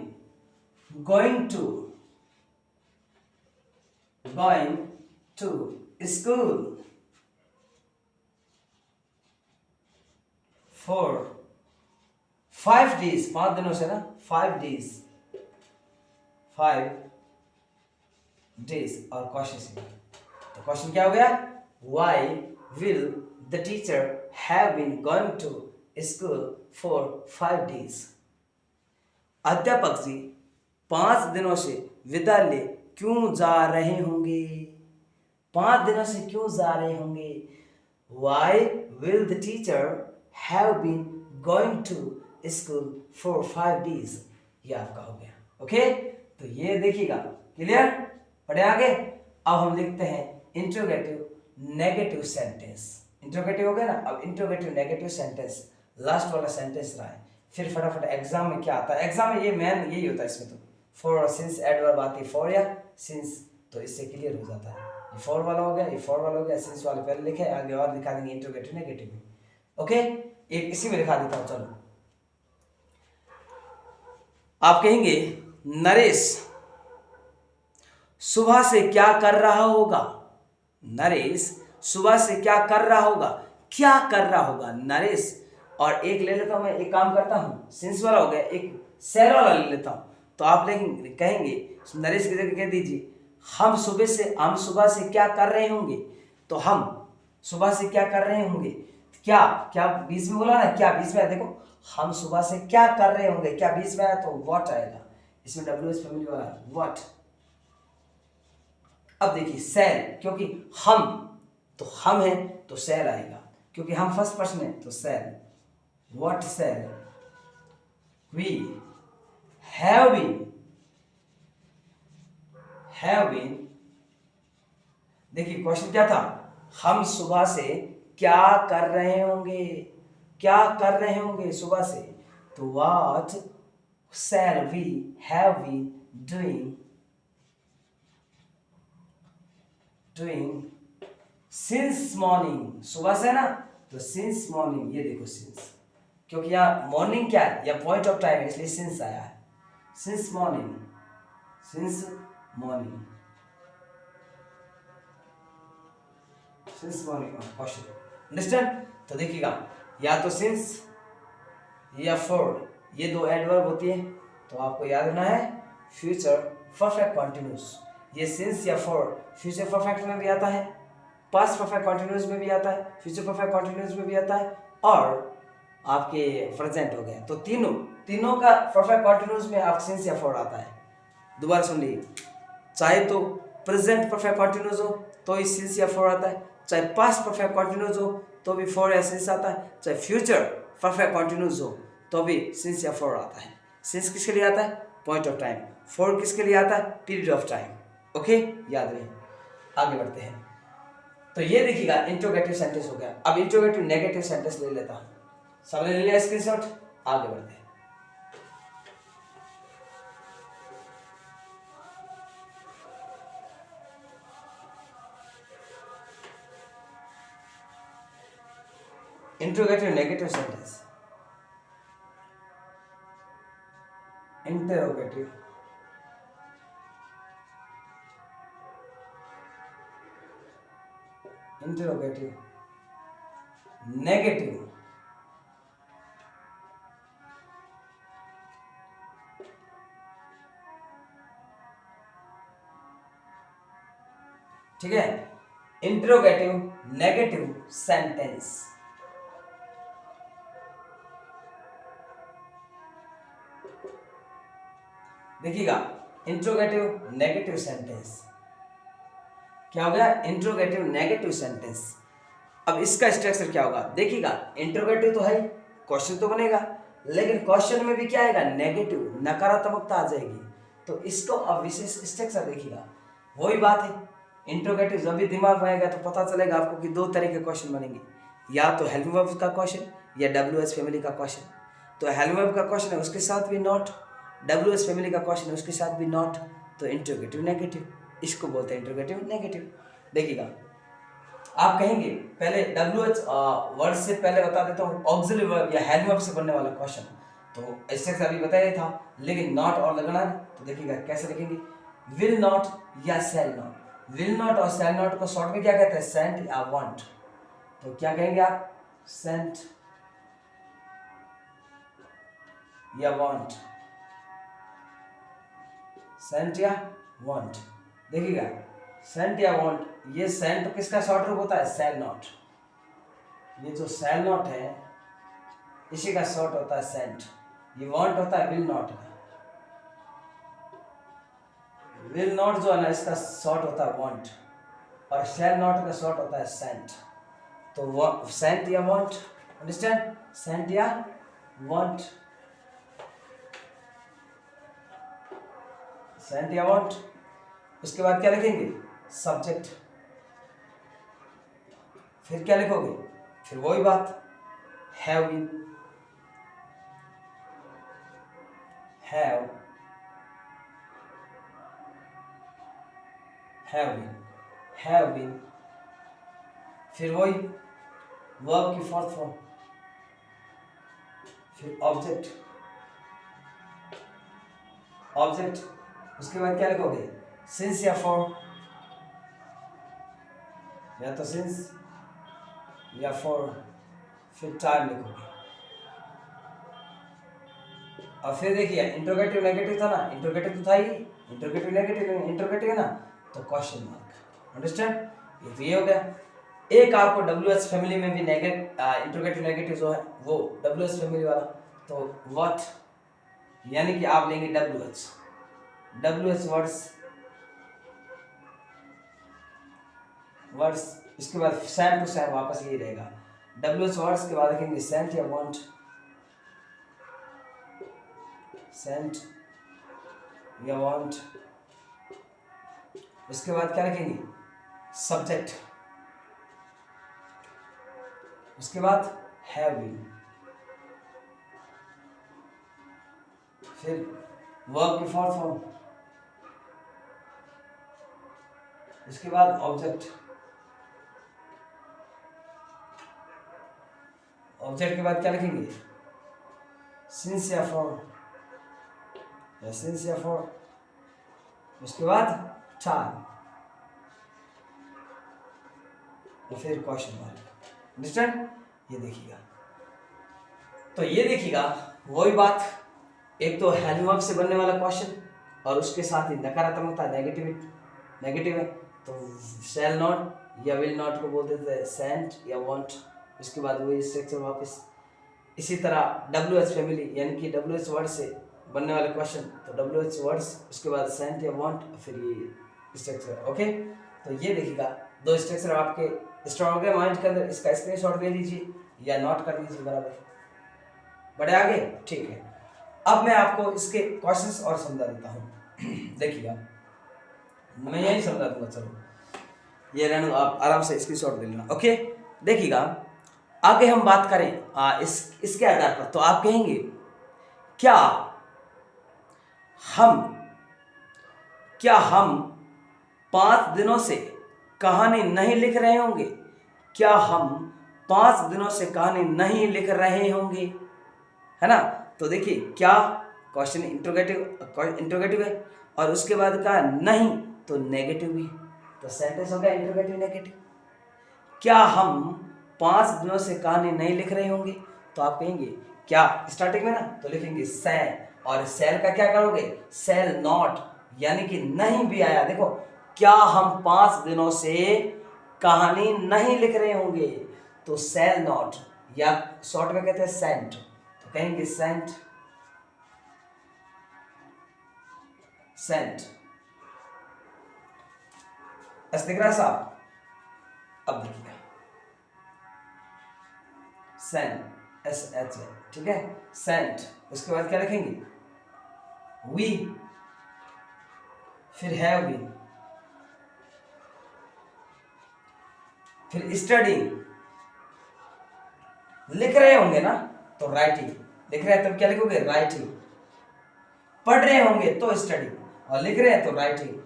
going to school for 5 days, 5 दिनों से ना, 5 days, 5 days और क्वेश्चन से, तो क्वेश्चन क्या हो गया, why will the teacher have been going to school for 5 days। अध्यापक जी 5 दिनों से विद्यालय क्यों जा रहे होंगे, 5 दिनों से क्यों जा रहे होंगे, why will the teacher have been going to school for 5 days। ये आपका हो गया। ओके, तो ये देखिएगा, क्लियर, पढ़े आगे। अब हम लिखते हैं इंट्रोगेटिव नेगेटिव सेंटेंस। इंट्रोगेटिव हो गया ना, अब इंट्रोगेटिव नेगेटिव सेंटेंस लास्ट वाला सेंटेंस रहा है। फिर फटाफट एग्जाम में क्या आता है, एग्जाम में ये मेन यही होता है इसमें, तो फॉर और सिंस एडवर्ब आती है, फॉर या सिंस, तो इससे क्लियर हो जाता है। ये फॉर वाला हो गया, ये फॉर वाला हो गया, सिंस वाले पहले लिखे, आगे और लिखा देंगे इंट्रोगेटिव नेगेटिव में। ओके, एक इसी में लिखा देता हूं, चलो। आप कहेंगे नरेश सुबह से क्या कर रहा होगा, नरेश सुबह से क्या कर रहा होगा, क्या कर रहा होगा नरेश। और एक ले लेता हूं मैं, एक काम करता हूं, सिंस वाला हो गया, एक शहर वाला ले लेता हूं, तो आप कहेंगे नरेश की जगह कह दीजिए हम सुबह से क्या कर रहे होंगे, तो हम सुबह से क्या कर रहे होंगे, क्या क्या बीच में बोला ना, क्या बीच में आया, देखो हम सुबह से क्या कर रहे होंगे, क्या बीच में आया तो व्हाट आएगा, इसमें WH फैमिली वाला है, व्हाट। अब देखिए सेल, क्योंकि हम, तो हम है तो सेल आएगा, क्योंकि हम फर्स्ट पर्सन है तो shall, what shall we have been. देखिए क्वेश्चन क्या था, हम सुबह से क्या कर रहे होंगे, क्या कर रहे होंगे सुबह से, तो what shall we have been doing since morning, सुबह से ना, तो सिंस मॉर्निंग, ये देखो सिंस, क्योंकि यहाँ मॉर्निंग क्या है, या पॉइंट ऑफ टाइम है, इसलिए सिंस आया है, since morning, since morning, since morning question, understand. तो देखिएगा, या तो सिंस या फॉर, ये दो एडवर्ब होती है, तो आपको याद रखना है फ्यूचर परफेक्ट कंटिन्यूस। ये सिंस या फॉर फ्यूचर परफेक्ट में भी आता है, पास्ट परफेक्ट कंटिन्यूस में भी आता है, फ्यूचर परफेक्ट कंटिन्यूस में भी आता है, और आपके प्रेजेंट हो गए, तो तीनों का परफेक्ट कंटिन्यूस में आप सिंस या फॉर आता है। दोबारा सुन लीजिए, चाहे तो प्रेजेंट परफेक्ट कंटिन्यूस हो तो ही सिंस या फॉर आता है, चाहे पास्ट परफेक्ट कंटिन्यूस हो तो भी फॉर या सिंस आता है, चाहे फ्यूचर परफेक्ट कंटिन्यूस हो तो भी सिंस या फॉर आता है। सिंस किसके लिए आता है, पॉइंट ऑफ टाइम, फॉर किसके लिए आता है, पीरियड ऑफ टाइम। ओके, याद रहे, आगे बढ़ते हैं। तो ये देखिएगा इंट्रोगेटिव सेंटेंस हो गया। अब इंट्रोगेटिव नेगेटिव सेंटेंस ले लेता हूं, सबने ले लिया स्क्रीनशॉट, आगे बढ़ते हैं। Interrogative negative sentence, interrogative interrogative negative, ठीक है, इंटरोगेटिव नेगेटिव सेंटेंस। देखिएगा इंट्रोगेटिव नेगेटिव सेंटेंस क्या हो गया, इंट्रोगेटिव नेगेटिव सेंटेंस। अब इसका स्ट्रक्चर क्या होगा, देखिएगा इंट्रोगेटिव तो है, क्वेश्चन तो बनेगा, लेकिन क्वेश्चन में भी क्या आएगा, नेगेटिव, नकारात्मकता आ जाएगी, तो इसको अब विशेष स्ट्रक्चर देखिएगा। वही बात है, इंट्रोगेटिव जब भी दिमाग में आएगा तो पता चलेगा आपको कि दो तरह के क्वेश्चन बनेंगे, या तो हेल्पिंग वर्ब का क्वेश्चन या WH फैमिली का क्वेश्चन। तो हेल्पिंग वर्ब का क्वेश्चन है उसके साथ भी नॉट, WH फैमिली का क्वेश्चन है उसके साथ भी नॉट, तो इंट्रोगेटिव नेगेटिव, इसको बोलते हैं इंट्रोगेटिव नेगेटिव। देखिएगा आप कहेंगे पहले WH वर्ड से पहले बता देता हूँ, ऑक्सिलरी वर्ब या हेल्प वर्ब से बनने वाला क्वेश्चन, तो स्ट्रक्चर अभी बताया था, लेकिन नॉट और लगना है, तो देखिएगा कैसे लिखेंगे, विल नॉट या सेल नॉट। विल नॉट और सेल नॉट को शॉर्ट में क्या कहते हैं, सेंट या वांट, तो क्या कहेंगे आप, सेंट या वांट, सेंट या वांट। देखिएगा सेंट या वांट, ये सेंट किसका शॉर्ट रूप होता है, सेल नॉट। ये जो सेल नॉट है इसी का शॉर्ट होता है सेंट। ये वांट होता है विल नॉट का। विल नॉट जो है ना इसका शॉर्ट होता है वांट, और सेल नॉट का शॉर्ट होता है सेंट। तो वो सेंट या वांट, अंडरस्टैंड, सेंट या वांट, सेंट या वांट। उसके बाद क्या लिखेंगे, सब्जेक्ट। फिर क्या लिखोगे, फिर वही बात, have been, have been, have been. फिर वही वर्ब की फोर्थ फॉर्म, फिर ऑब्जेक्ट, ऑब्जेक्ट। उसके बाद क्या लिखोगे, सिंस या फॉर, या तो सिंस या फॉर, फिर टाइम लिखोगे। और फिर देखिए इंट्रोगेटिव नेगेटिव था ना, इंट्रोगेटिव तो था ही, इंट्रोगेटिव नेगेटिव, इंट्रोगेटिव है ना, तो क्वेश्चन मार्क, अंडरस्टैंड। ये तो ये हो गया। एक आपको WH फैमिली में भी इंट्रोगेटिव नेगेटिव जो है वो WH फैमिली वाला, तो व्हाट, यानी कि आप लेंगे WH वर्ड्स, इसके बाद सेम टू सेम वापस यही रहेगा, WH वर्ड्स के बाद लिखेंगे सेंट या वांट, सेंट या वांट। उसके बाद क्या लिखेंगे, सब्जेक्ट। उसके बाद हैव बीन, फिर वर्ब की फोर्थ फॉर्म, इसके बाद ऑब्जेक्ट, ऑब्जेक्ट के बाद क्या लिखेंगे, सिंस या फॉर, या सिंस या फॉर। उसके बाद टाइम, और फिर क्वेश्चन मार्क, अंडरस्टैंड। ये देखिएगा, तो ये देखिएगा वही बात, एक तो हेल्प वर्ब से बनने वाला क्वेश्चन और उसके साथ ही नकारात्मकता, नेगेटिव है, तो शैल नॉट या विल नॉट को बोल देते हैं सेंट या वांट। उसके बाद वही स्ट्रक्चर वापस इसी तरह WH फैमिली यानी कि WH वर्ड से बनने वाले क्वेश्चन, तो WH वर्ड्स, उसके बाद सेंट या वांट, फिर ये स्ट्रक्चर। ओके, तो ये देखिएगा दो स्ट्रक्चर आपके स्टोर हो गए माइंड के अंदर, इसका स्क्रीनशॉट ले लीजिए या नोट कर लीजिए बराबर। बढ़े आगे, ठीक है। अब मैं आपको इसके क्वेश्चंस और समझा देता हूँ। देखिएगा मैं यही समझा दूंगा, चलो ये रहने, आप आराम से स्क्रीनशॉट ले लेना। ओके, देखिएगा आगे हम बात करें इसके आधार पर, तो आप कहेंगे क्या हम 5 दिनों से कहानी नहीं लिख रहे होंगे, क्या हम 5 दिनों से कहानी नहीं लिख रहे होंगे, है ना। तो देखिए क्या क्वेश्चन इंट्रोगेटिव है, और उसके बाद का नहीं तो नेगेटिव भी, तो सेंटेंस हो गया इंट्रोगेटिव नेगेटिव। क्या हम 5 दिनों से कहानी नहीं लिख रहे होंगे, तो आप कहेंगे क्या, स्टार्टिंग में ना तो लिखेंगे सेल, और सेल का क्या करोगे, सेल नॉट, यानी कि नहीं भी आया। देखो क्या हम 5 दिनों से कहानी नहीं लिख रहे होंगे, तो सेल नॉट, या शॉर्ट में कहते हैं सेंट, तो कहेंगे सेंट, सेंट। ऐसे दिख रहा है साहब, अब देखिएगा सेंट, SH, ठीक है, सेंट। उसके बाद क्या लिखेंगे, वी, फिर हैव बीन, फिर स्टडिंग, लिख रहे होंगे ना तो राइटिंग, लिख रहे हैं तब क्या लिखोगे, राइटिंग, पढ़ रहे होंगे तो स्टडी, और लिख रहे हैं तो राइटिंग,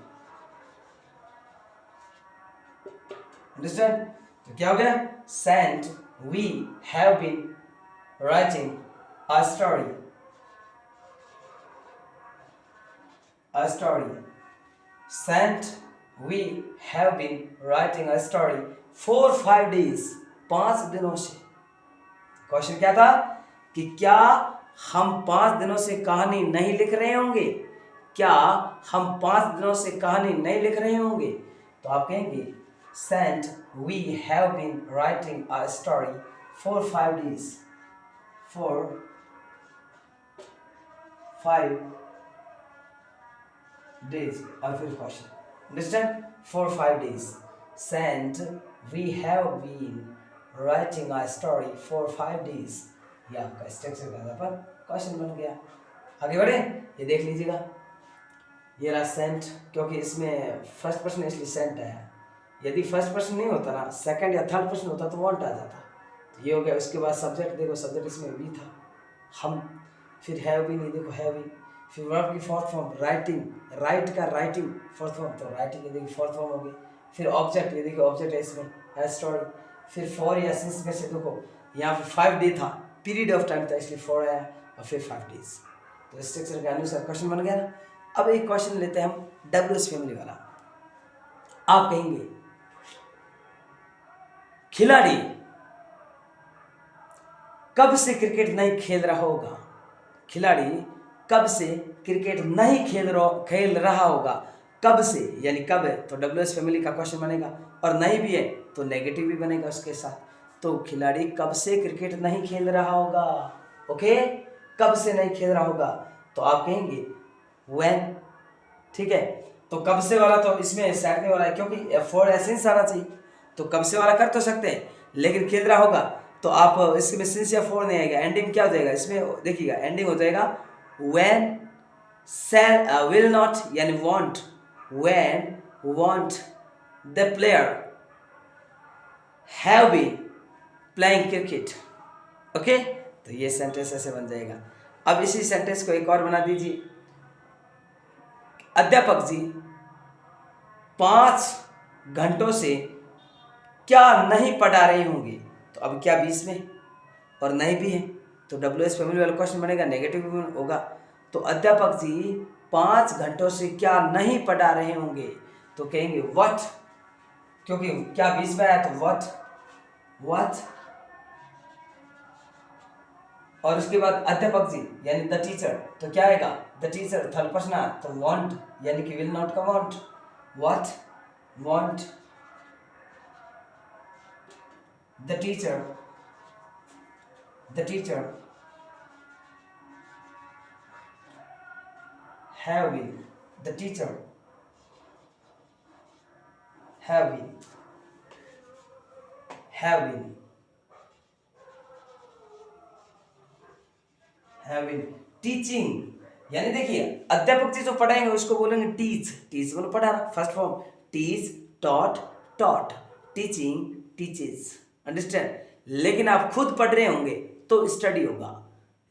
अंडरस्टैंड। तो क्या हो गया, shan't we have been writing a story, shan't we have been writing a story for 5 days, 5 दिनों से। क्वेश्चन क्या था कि क्या हम 5 दिनों से कहानी नहीं लिख रहे होंगे, क्या हम 5 दिनों से कहानी नहीं लिख रहे होंगे, तो आप कहेंगे shan't we have been writing a story for 5 days, for 5 days। और फिर question understand, for 5 days shan't we have been writing a story for 5 days। ये आपका स्ट्रक्चर का पर क्वेश्चन बन गया। आगे बढ़े, ये देख लीजिएगा, ये रहा सेंट, क्योंकि इसमें फर्स्ट पर्सन इसलिए सेंट है। यदि फर्स्ट पर्सन नहीं होता ना, सेकंड या थर्ड पर्सन होता तो वांट आ जाता। तो ये हो गया। उसके बाद सब्जेक्ट देखो, सब्जेक्ट इसमें वी था, हम, फिर हैव बीन, ये देखो हैव बीन, फिर वर्ब की फोर्थ फॉर्म राइटिंग, राइट का राइटिंग फोर्थ फॉर्म, तो राइटिंग ये देखिए फोर्थ फॉर्म हो गई। फिर ऑब्जेक्ट, ये देखिए ऑब्जेक्ट है इसमें, है स्टोरी। फिर फॉर या सिंस में से देखो यहाँ पे 5 डे था, पीरियड ऑफ टाइम था, इसलिए 4 आया, और फिर 5 days। तो स्ट्रक्चर के अनुसार क्वेश्चन बन गया ना। अब एक क्वेश्चन लेते हैं हम डब्ल्यूएस फैमिली वाला। आप कहेंगे खिलाड़ी कब से क्रिकेट नहीं खेल रहा होगा, खिलाड़ी कब से क्रिकेट नहीं खेल रहा होगा, कब से यानी कब है तो डब्ल्यूएस फैमिली का क्वेश्चन बनेगा, और नहीं भी है तो नेगेटिव भी बनेगा उसके साथ। तो खिलाड़ी कब से क्रिकेट नहीं खेल रहा होगा, ओके, कब से नहीं खेल रहा होगा, तो आप कहेंगे व्हेन, ठीक है। तो कब से वाला तो इसमें सैटरडे वाला है, क्योंकि फॉर एसेंस आना चाहिए, तो कब से वाला कर तो सकते हैं, लेकिन खेल रहा होगा तो आप इसमें सिंस या फॉर नहीं आएगा, एंडिंग क्या हो जाएगा इसमें, देखिएगा एंडिंग हो जाएगा व्हेन विल नॉट यानी won't, when won't the player have been playing cricket, okay. तो ये सेंटेंस ऐसे बन जाएगा। अब इसी सेंटेंस को एक और बना दीजिए, अध्यापक जी 5 घंटों से क्या नहीं पढ़ा रहे होंगे, तो अब क्या 20 में और नहीं भी है, तो डब्ल्यूएस फैमिली वाला क्वेश्चन बनेगा, नेगेटिव भी होगा। तो अध्यापक जी 5 घंटों से क्या नहीं पढ़ा रहे होंगे, तो कहेंगे व्हाट, क्योंकि क्या 20 में आया तो व्हाट, और उसके बाद अध्यापक जी यानी द टीचर, तो क्या आएगा द टीचर, थर्ड पर्सन आया तो वांट यानी कि विल नॉट का want, what want the teacher have been, the teacher have been teaching, यानी देखिए अध्यापक जी जो पढ़ाएंगे उसको बोलेंगे टीच, बोलो पढ़ाना, first form teach, taught, teaching, teaches, understand. लेकिन आप खुद पढ़ रहे होंगे तो स्टडी होगा,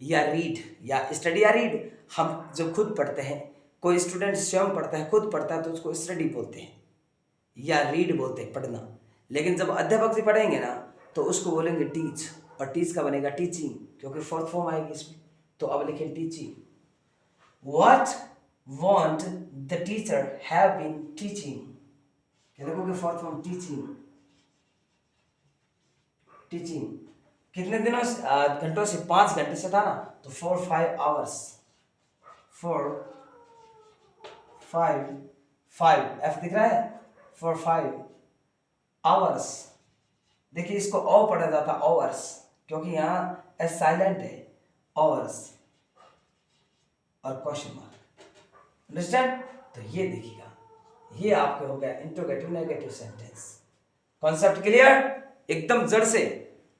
या रीड, या स्टडी या रीड। हम जो खुद पढ़ते हैं, कोई स्टूडेंट स्वयं पढ़ता है, खुद पढ़ता है तो उसको स्टडी बोलते हैं या रीड बोलते हैं, पढ़ना। लेकिन जब अध्यापक जी पढ़ेंगे ना तो उसको बोलेंगे टीच, और टीच का बनेगा टीचिंग, क्योंकि फोर्थ फॉर्म आएगी इसमें। तो अब लिखें teaching, what won't the teacher have been teaching, क्या देखोगे फोर्थ फॉर्म टीचिंग कितने दिनों से, घंटों से, 5 घंटे से था ना, तो 4 5 hours, 4 5 एफ दिख रहा है, 4 5 hours। देखिए इसको ओ पढ़ा जाता आवर्स, क्योंकि यहाँ एस साइलेंट है, आवर्स और क्वेश्चन मार्क, अंडरस्टैंड। तो ये देखिएगा, ये आपके हो गया interrogative negative sentence. Concept clear एकदम जड़ से।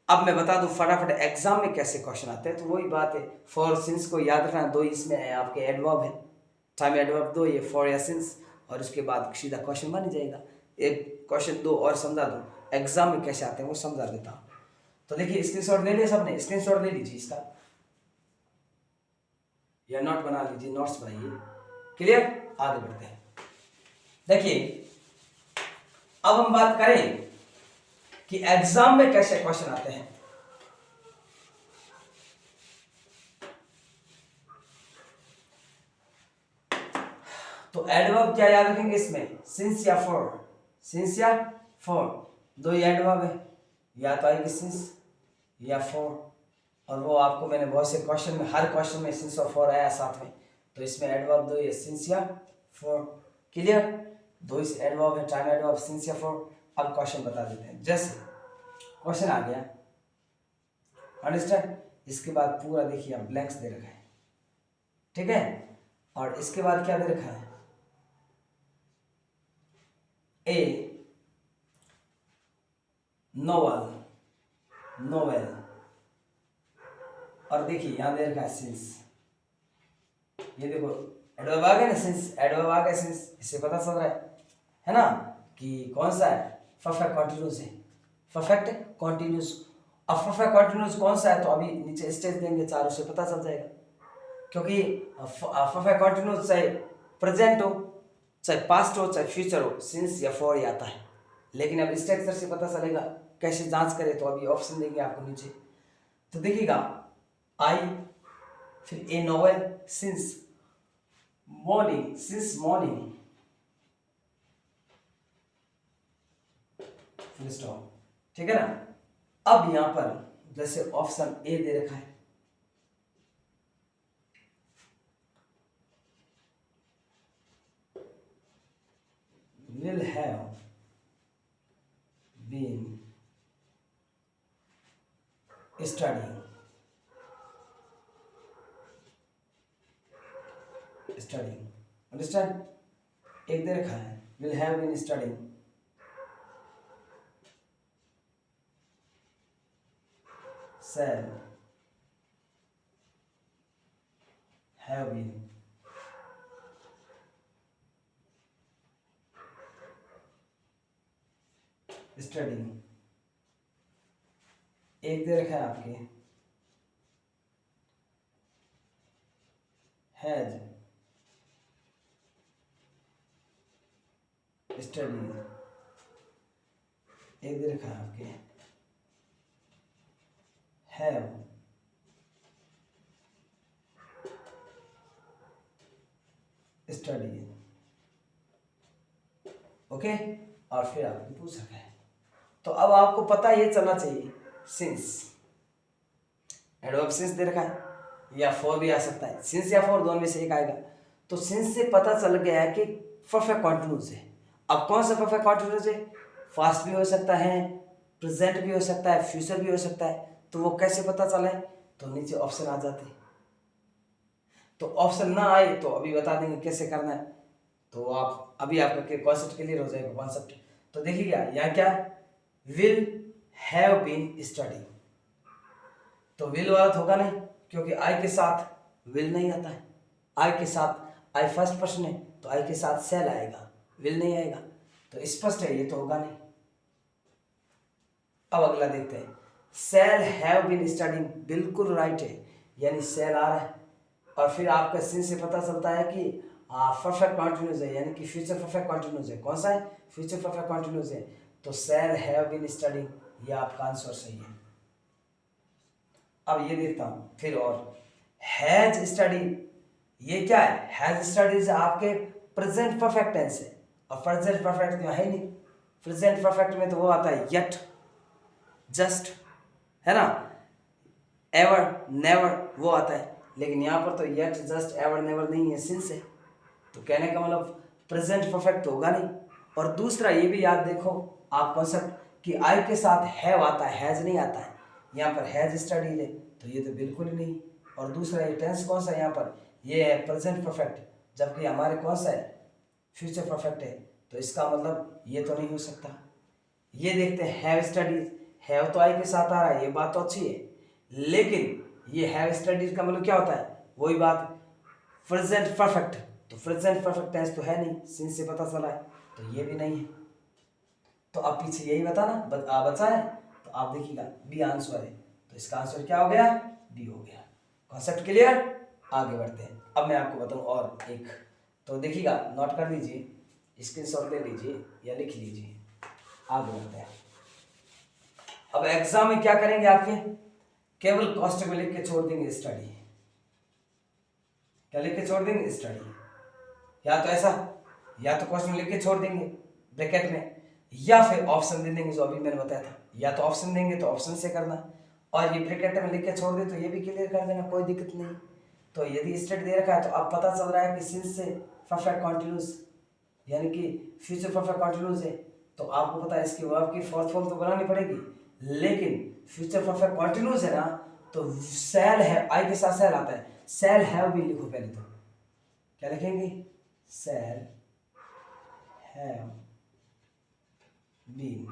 अब मैं बता दूं फटाफट एग्जाम में कैसे क्वेश्चन आते हैं, तो वही बात है, फॉर सिंस को याद रखना, 2 इसमें है आपके एडवर्ब है, टाइम एडवर्ब 2, ये फॉर या सिंस, और उसके बाद सीधा क्वेश्चन बन जाएगा। एक क्वेश्चन 2 और समझा दूं एग्जाम में कैसे आते हैं, वो समझा देता हूं। तो देखिए स्क्रीनशॉट ले लिया सबने, स्क्रीनशॉट ले लीजिए इसका, या नोट बना लीजिए, नोट्स बनाइए, क्लियर। आगे बढ़ते हैं। देखिए अब हम बात करें कि एग्जाम में कैसे क्वेश्चन आते हैं। तो एडवर्ब क्या याद रखेंगे इसमें, सिंस या फॉर, सिंस या फॉर, दो ही एडवर्ब है, या तो आएगी सिंस या फॉर, और वो आपको मैंने बहुत से क्वेश्चन में, हर क्वेश्चन में सिंस और फॉर आया साथ में, तो इसमें एडवर्ब दो ही है, सिंस या फॉर। क्लियर, दो ही एडवर्ब है, टाइम एडवर्ब, सिंस या फॉर। अब क्वेश्चन बता देते हैं, जैसे क्वेश्चन आ गया, अंडरस्टैंड। इसके बाद पूरा देखिए आप ब्लैंक्स दे रखा है, ठीक है, और इसके बाद क्या दे रखा है, ए नोवेल, नोवेल, और देखिए यहां दे रखा है सिंस। ये देखो एडवर्ब आ गया ना, सिंस एडवर्ब आ गया, सिंस, इससे पता चल रहा है ना, कि कौन सा है, परफेक्ट कॉन्टिन्यूस है, परफेक्ट कॉन्टिन्यूस। अब परफेक्ट कॉन्टिन्यूस कौन सा है, तो अभी नीचे स्टेज देंगे चारों से पता चल जाएगा, क्योंकि परफेक्ट कॉन्टिन्यूस चाहे प्रेजेंट हो, चाहे पास्ट हो, चाहे फ्यूचर हो, सिंस या फॉर ही आता है। लेकिन अब स्ट्रक्चर से पता चलेगा, कैसे जांच करें, तो अभी ऑप्शन देंगे आपको नीचे। तो देखिएगा, आई, फिर ए novel, since morning, since morning, full stop, ठीक है ना। अब यहां पर जैसे ऑप्शन ए दे रखा है, will have been studying, studying, understand। एक दे रखा है will have been studying, shall have been studying। एक दे रखा है आपके has studied, एक दे रखा है आपके have studied, ओके। और फिर आपने पूछ रखा है, तो अब आपको पता ये चलना चाहिए, सिंस एडवर्ब सिंस दे रखा है, या फॉर भी आ सकता है, सिंस या फॉर दोनों में से एक आएगा। तो सिंस से पता चल गया है कि परफेक्ट कॉन्टिन्यूस है। अब कौन सा परफेक्ट कॉन्टिन्यूस है, फास्ट भी हो सकता है, प्रेजेंट भी हो सकता है, फ्यूचर भी हो सकता है। तो वो कैसे पता चले, तो नीचे ऑप्शन आ जाते हैं। तो ऑप्शन ना आए तो अभी बता देंगे कैसे करना है, तो आप अभी आपका कॉन्सेप्ट क्लियर हो जाएगा, कॉन्सेप्ट। तो देखिएगा यहाँ क्या, विल हैव बीन स्टडी, तो विल वाला तो होगा नहीं, क्योंकि आई के साथ विल नहीं आता है। आई के साथ, आई फर्स्ट पर्सन है, तो आई के साथ सेल आएगा, विल नहीं आएगा, तो स्पष्ट है ये तो होगा नहीं। अब अगला देखते हैं, सेल हैव बीन स्टडिंग, बिल्कुल राइट है, यानी सेल आ रहा है। और फिर आपका सिंस से पता चलता है कि परफेक्ट कॉन्टिन्यूस है, यानी कि फ्यूचर परफेक्ट कॉन्टिन्यूस है। कौन सा है, फ्यूचर परफेक्ट कॉन्टिन्यूस है, तो सेल हैव बीन स्टडिंग, ये आपका आंसर सही है। अब ये देखता हूं फिर, और हैज स्टडी, ये क्या है, हैज स्टडीज आपके प्रेजेंट परफेक्ट टेंस है, और प्रेजेंट परफेक्ट तो है नहीं। प्रेजेंट परफेक्ट में तो वो आता है यट, जस्ट, है ना, एवर, नेवर, वो आता है। लेकिन यहाँ पर तो येट, जस्ट, एवर, नेवर नहीं है, सिंस है। तो कहने का मतलब प्रेजेंट परफेक्ट तो होगा नहीं। और दूसरा ये भी याद देखो आप कॉन्सेप्ट, कि आई के साथ हैव आता है, हैज नहीं आता है। यहाँ पर हैज स्टडीड है, तो ये तो बिल्कुल ही नहीं। और दूसरा ये टेंस कौन सा है, यहाँ पर ये है प्रेजेंट परफेक्ट, जबकि हमारे कौन सा है, फ्यूचर परफेक्ट है। तो इसका मतलब ये तो नहीं हो सकता। ये देखते हैं, हैव स्टडीज, हैव तो आई के साथ आ रहा है, ये बात तो अच्छी है, लेकिन ये हैव स्टडीज का मतलब क्या होता है, वही बात प्रेजेंट परफेक्ट, तो प्रेजेंट परफेक्ट टेंस तो है नहीं, सिंस से पता चला है, तो ये भी नहीं है। तो अब पीछे यही बताना बचा है, तो आप देखिएगा बी आंसर है, तो इसका आंसर क्या हो गया, बी हो गया। कॉन्सेप्ट क्लियर, आगे बढ़ते हैं। अब मैं आपको बताऊं और एक, तो देखिएगा, नोट कर लीजिए, स्क्रीनशॉट ले लीजिए या लिख लीजिए, आगे बढ़ते हैं। अब एग्जाम में क्या करेंगे आपके, केवल कॉस्ट में लिख के छोड़ देंगे स्टडी। क्या लिख के छोड़ देंगे, स्टडी। या तो ऐसा, या तो क्वेश्चन लिख के छोड़ देंगे ब्रैकेट में, या फिर ऑप्शन दे देंगे जो अभी मैंने बताया था। या तो ऑप्शन देंगे तो ऑप्शन से करना, और ये ब्रैकेट में लिख के छोड़ दे तो ये भी क्लियर कर देना, कोई दिक्कत नहीं। तो यदि स्टेट दे रखा है तो अब पता चल रहा है कि सिंस से परफेक्ट कॉन्टिन्यूस, यानी कि फ्यूचर परफेक्ट कॉन्टिन्यूस है, तो आपको पता है इसकी वर्ब की फोर्थ फॉर्म तो बनानी पड़ेगी, लेकिन फ्यूचर परफेक्ट कॉन्टिन्यूस है ना, तो शैल है, आई के साथ शैल आता है, शैल हैव भी लिखो पहले। तो क्या लिखेंगे, शैल हैव बीन।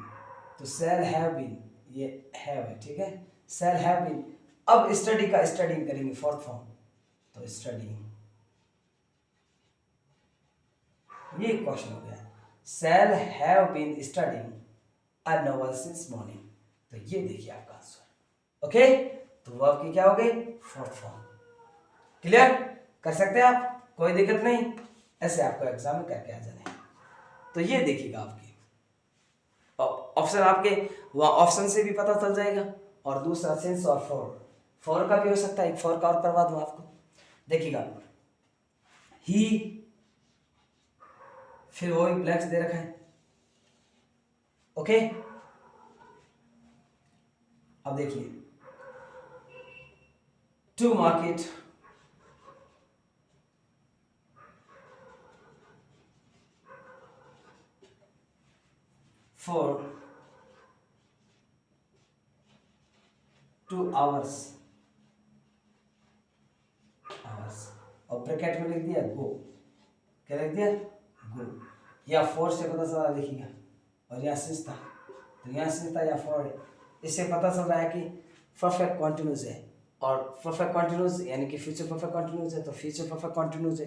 तो शैल हैव बीन, ये हैव है, ठीक है, शैल हैव बीन। अब स्टडी का स्टडिंग करेंगे फोर्थ फॉर्म, तो स्टडी, ये क्वेश्चन हो गया, shall have been studying a novel since morning. तो ये देखिए आपका आंसर। ओके, तो वर्ब की क्या हो गई, फोर्थ फॉर्म। क्लियर कर सकते हैं आप, कोई दिक्कत नहीं, ऐसे आपको एग्जाम में करके आ जाना है। तो ये देखिएगा आपके ऑप्शन, आपके वहाँ ऑप्शन से भी पता चल जाएगा, और दूसरा सेंस और फॉर का भी हो सकता है, एक फॉर का और करवा दूं आपको। देखिएगा, ही, फिर वो भी ब्लैक्स दे रखा है। ओके, अब देखिए, टू मार्केट, फॉर 2 hours, और ब्रैकेट में लिख दिया गो। क्या लिख दिया, गो। या फोर से पता चला, देखिएगा, और यहाँ सिंस था, तो यहाँ सिंस था या फोर है, इससे पता चल रहा है कि परफेक्ट कॉन्टिन्यूस है, और परफेक्ट कॉन्टिन्यूस यानी कि फ्यूचर परफेक्ट कॉन्टिन्यूस है, तो फ्यूचर परफेक्ट कॉन्टिन्यूस है।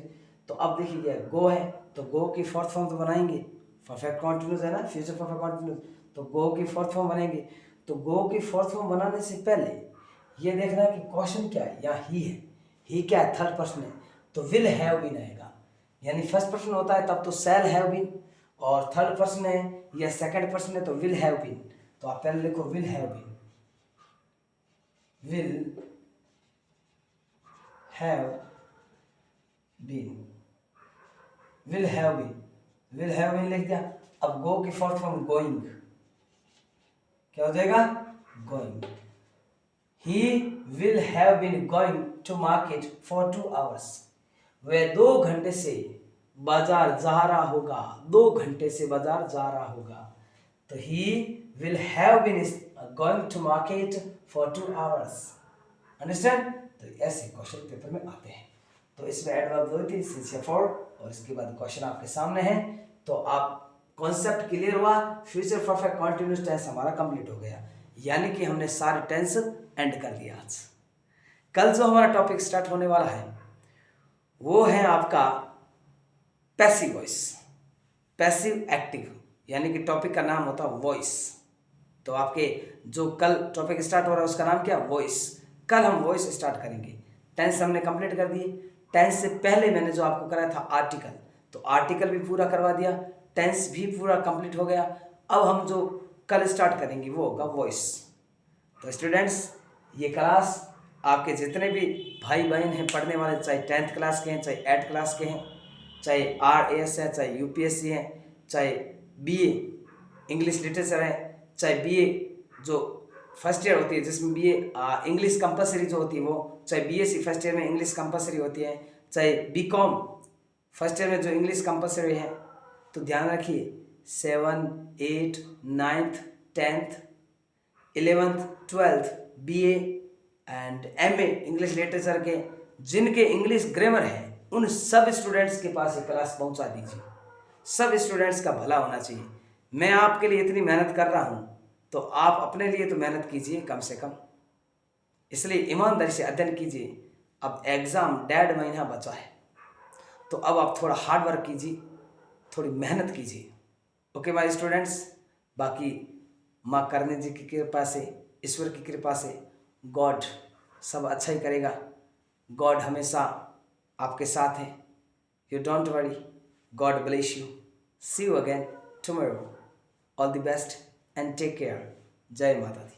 तो अब देखिए, गो है तो गो की फोर्थ फॉर्म तो बनाएंगे, परफेक्ट कॉन्टिन्यूस है ना, फ्यूचर परफेक्ट कॉन्टिन्यूस, तो गो की फोर्थ फॉर्म बनेंगे। तो गो की फोर्थ फॉर्म बनाने से पहले ये देखना है कि क्वेश्चन क्या है, यहाँ ही है, ही क्या है, थर्ड पर्सन है, तो विल हैव बीन आएगा। यानी फर्स्ट पर्सन होता है तब तो शैल हैव बीन, और थर्ड पर्सन है या सेकंड पर्सन है तो विल हैव बीन। तो आप पहले लिखो will have been, will have been, will have been, will have been लिख दिया। अब गो की फोर्थ फॉर्म गोइंग, क्या हो जाएगा, going. He will have been going to market for 2 hours, वह 2 घंटे से बाजार जा रहा होगा, 2 घंटे से बाजार जा रहा होगा। तो he will have been going to market for 2 hours। Understand? तो ऐसे क्वेश्चन पेपर में आते हैं। तो इसमें एडवर्ब दो थी, सिंस या फॉर, और इसके बाद क्वेश्चन आपके सामने है। तो आप कॉन्सेप्ट क्लियर हुआ, फ्यूचर परफेक्ट कॉन्टिन्यूस टेंस हमारा कंप्लीट हो गया, यानी कि हमने सारे टेंस एंड कर दिया आज। कल जो हमारा टॉपिक स्टार्ट होने वाला है वो है आपका पैसिव वॉइस, पैसिव एक्टिव, यानी कि टॉपिक का नाम होता है वॉइस। तो आपके जो कल टॉपिक स्टार्ट हो रहा है उसका नाम क्या, वॉइस। कल हम वॉइस स्टार्ट करेंगे। टेंस हमने कंप्लीट कर दिए। टेंस से पहले मैंने जो आपको कराया था आर्टिकल, तो आर्टिकल भी पूरा करवा दिया, टेंस भी पूरा कंप्लीट हो गया। अब हम जो कल स्टार्ट करेंगे वो होगा वॉइस। तो स्टूडेंट्स, ये क्लास आपके जितने भी भाई बहन हैं पढ़ने वाले, चाहे 10th क्लास के हैं, चाहे 8th क्लास के हैं, चाहे RAS है, चाहे UPSC है, चाहे BA इंग्लिश लिटरेचर है, चाहे BA जो फर्स्ट ईयर होती है जिसमें BA इंग्लिश कंपलसरी जो होती है वो, चाहे BSc फर्स्ट ईयर में इंग्लिश कंपलसरी होती है, चाहे BCom फर्स्ट ईयर में जो इंग्लिश कंपलसरी है। तो ध्यान रखिए 7, 8, 9th, 10th, 11th, 12th BA and MA English literature के जिनके इंग्लिश ग्रामर है उन सब स्टूडेंट्स के पास ये क्लास पहुंचा दीजिए। सब स्टूडेंट्स का भला होना चाहिए। मैं आपके लिए इतनी मेहनत कर रहा हूं तो आप अपने लिए तो मेहनत कीजिए कम से कम, इसलिए ईमानदारी से अध्ययन कीजिए। अब एग्ज़ाम 1.5 महीना बचा है, तो अब आप थोड़ा हार्ड वर्क कीजिए, थोड़ी मेहनत कीजिए। ओके माय स्टूडेंट्स, बाकी माँ करने जी की कृपा से, ईश्वर की कृपा से, गॉड सब अच्छा ही करेगा। गॉड हमेशा आपके साथ है। You don't worry, God bless you. See you again tomorrow. All the best and take care. जय माता दी।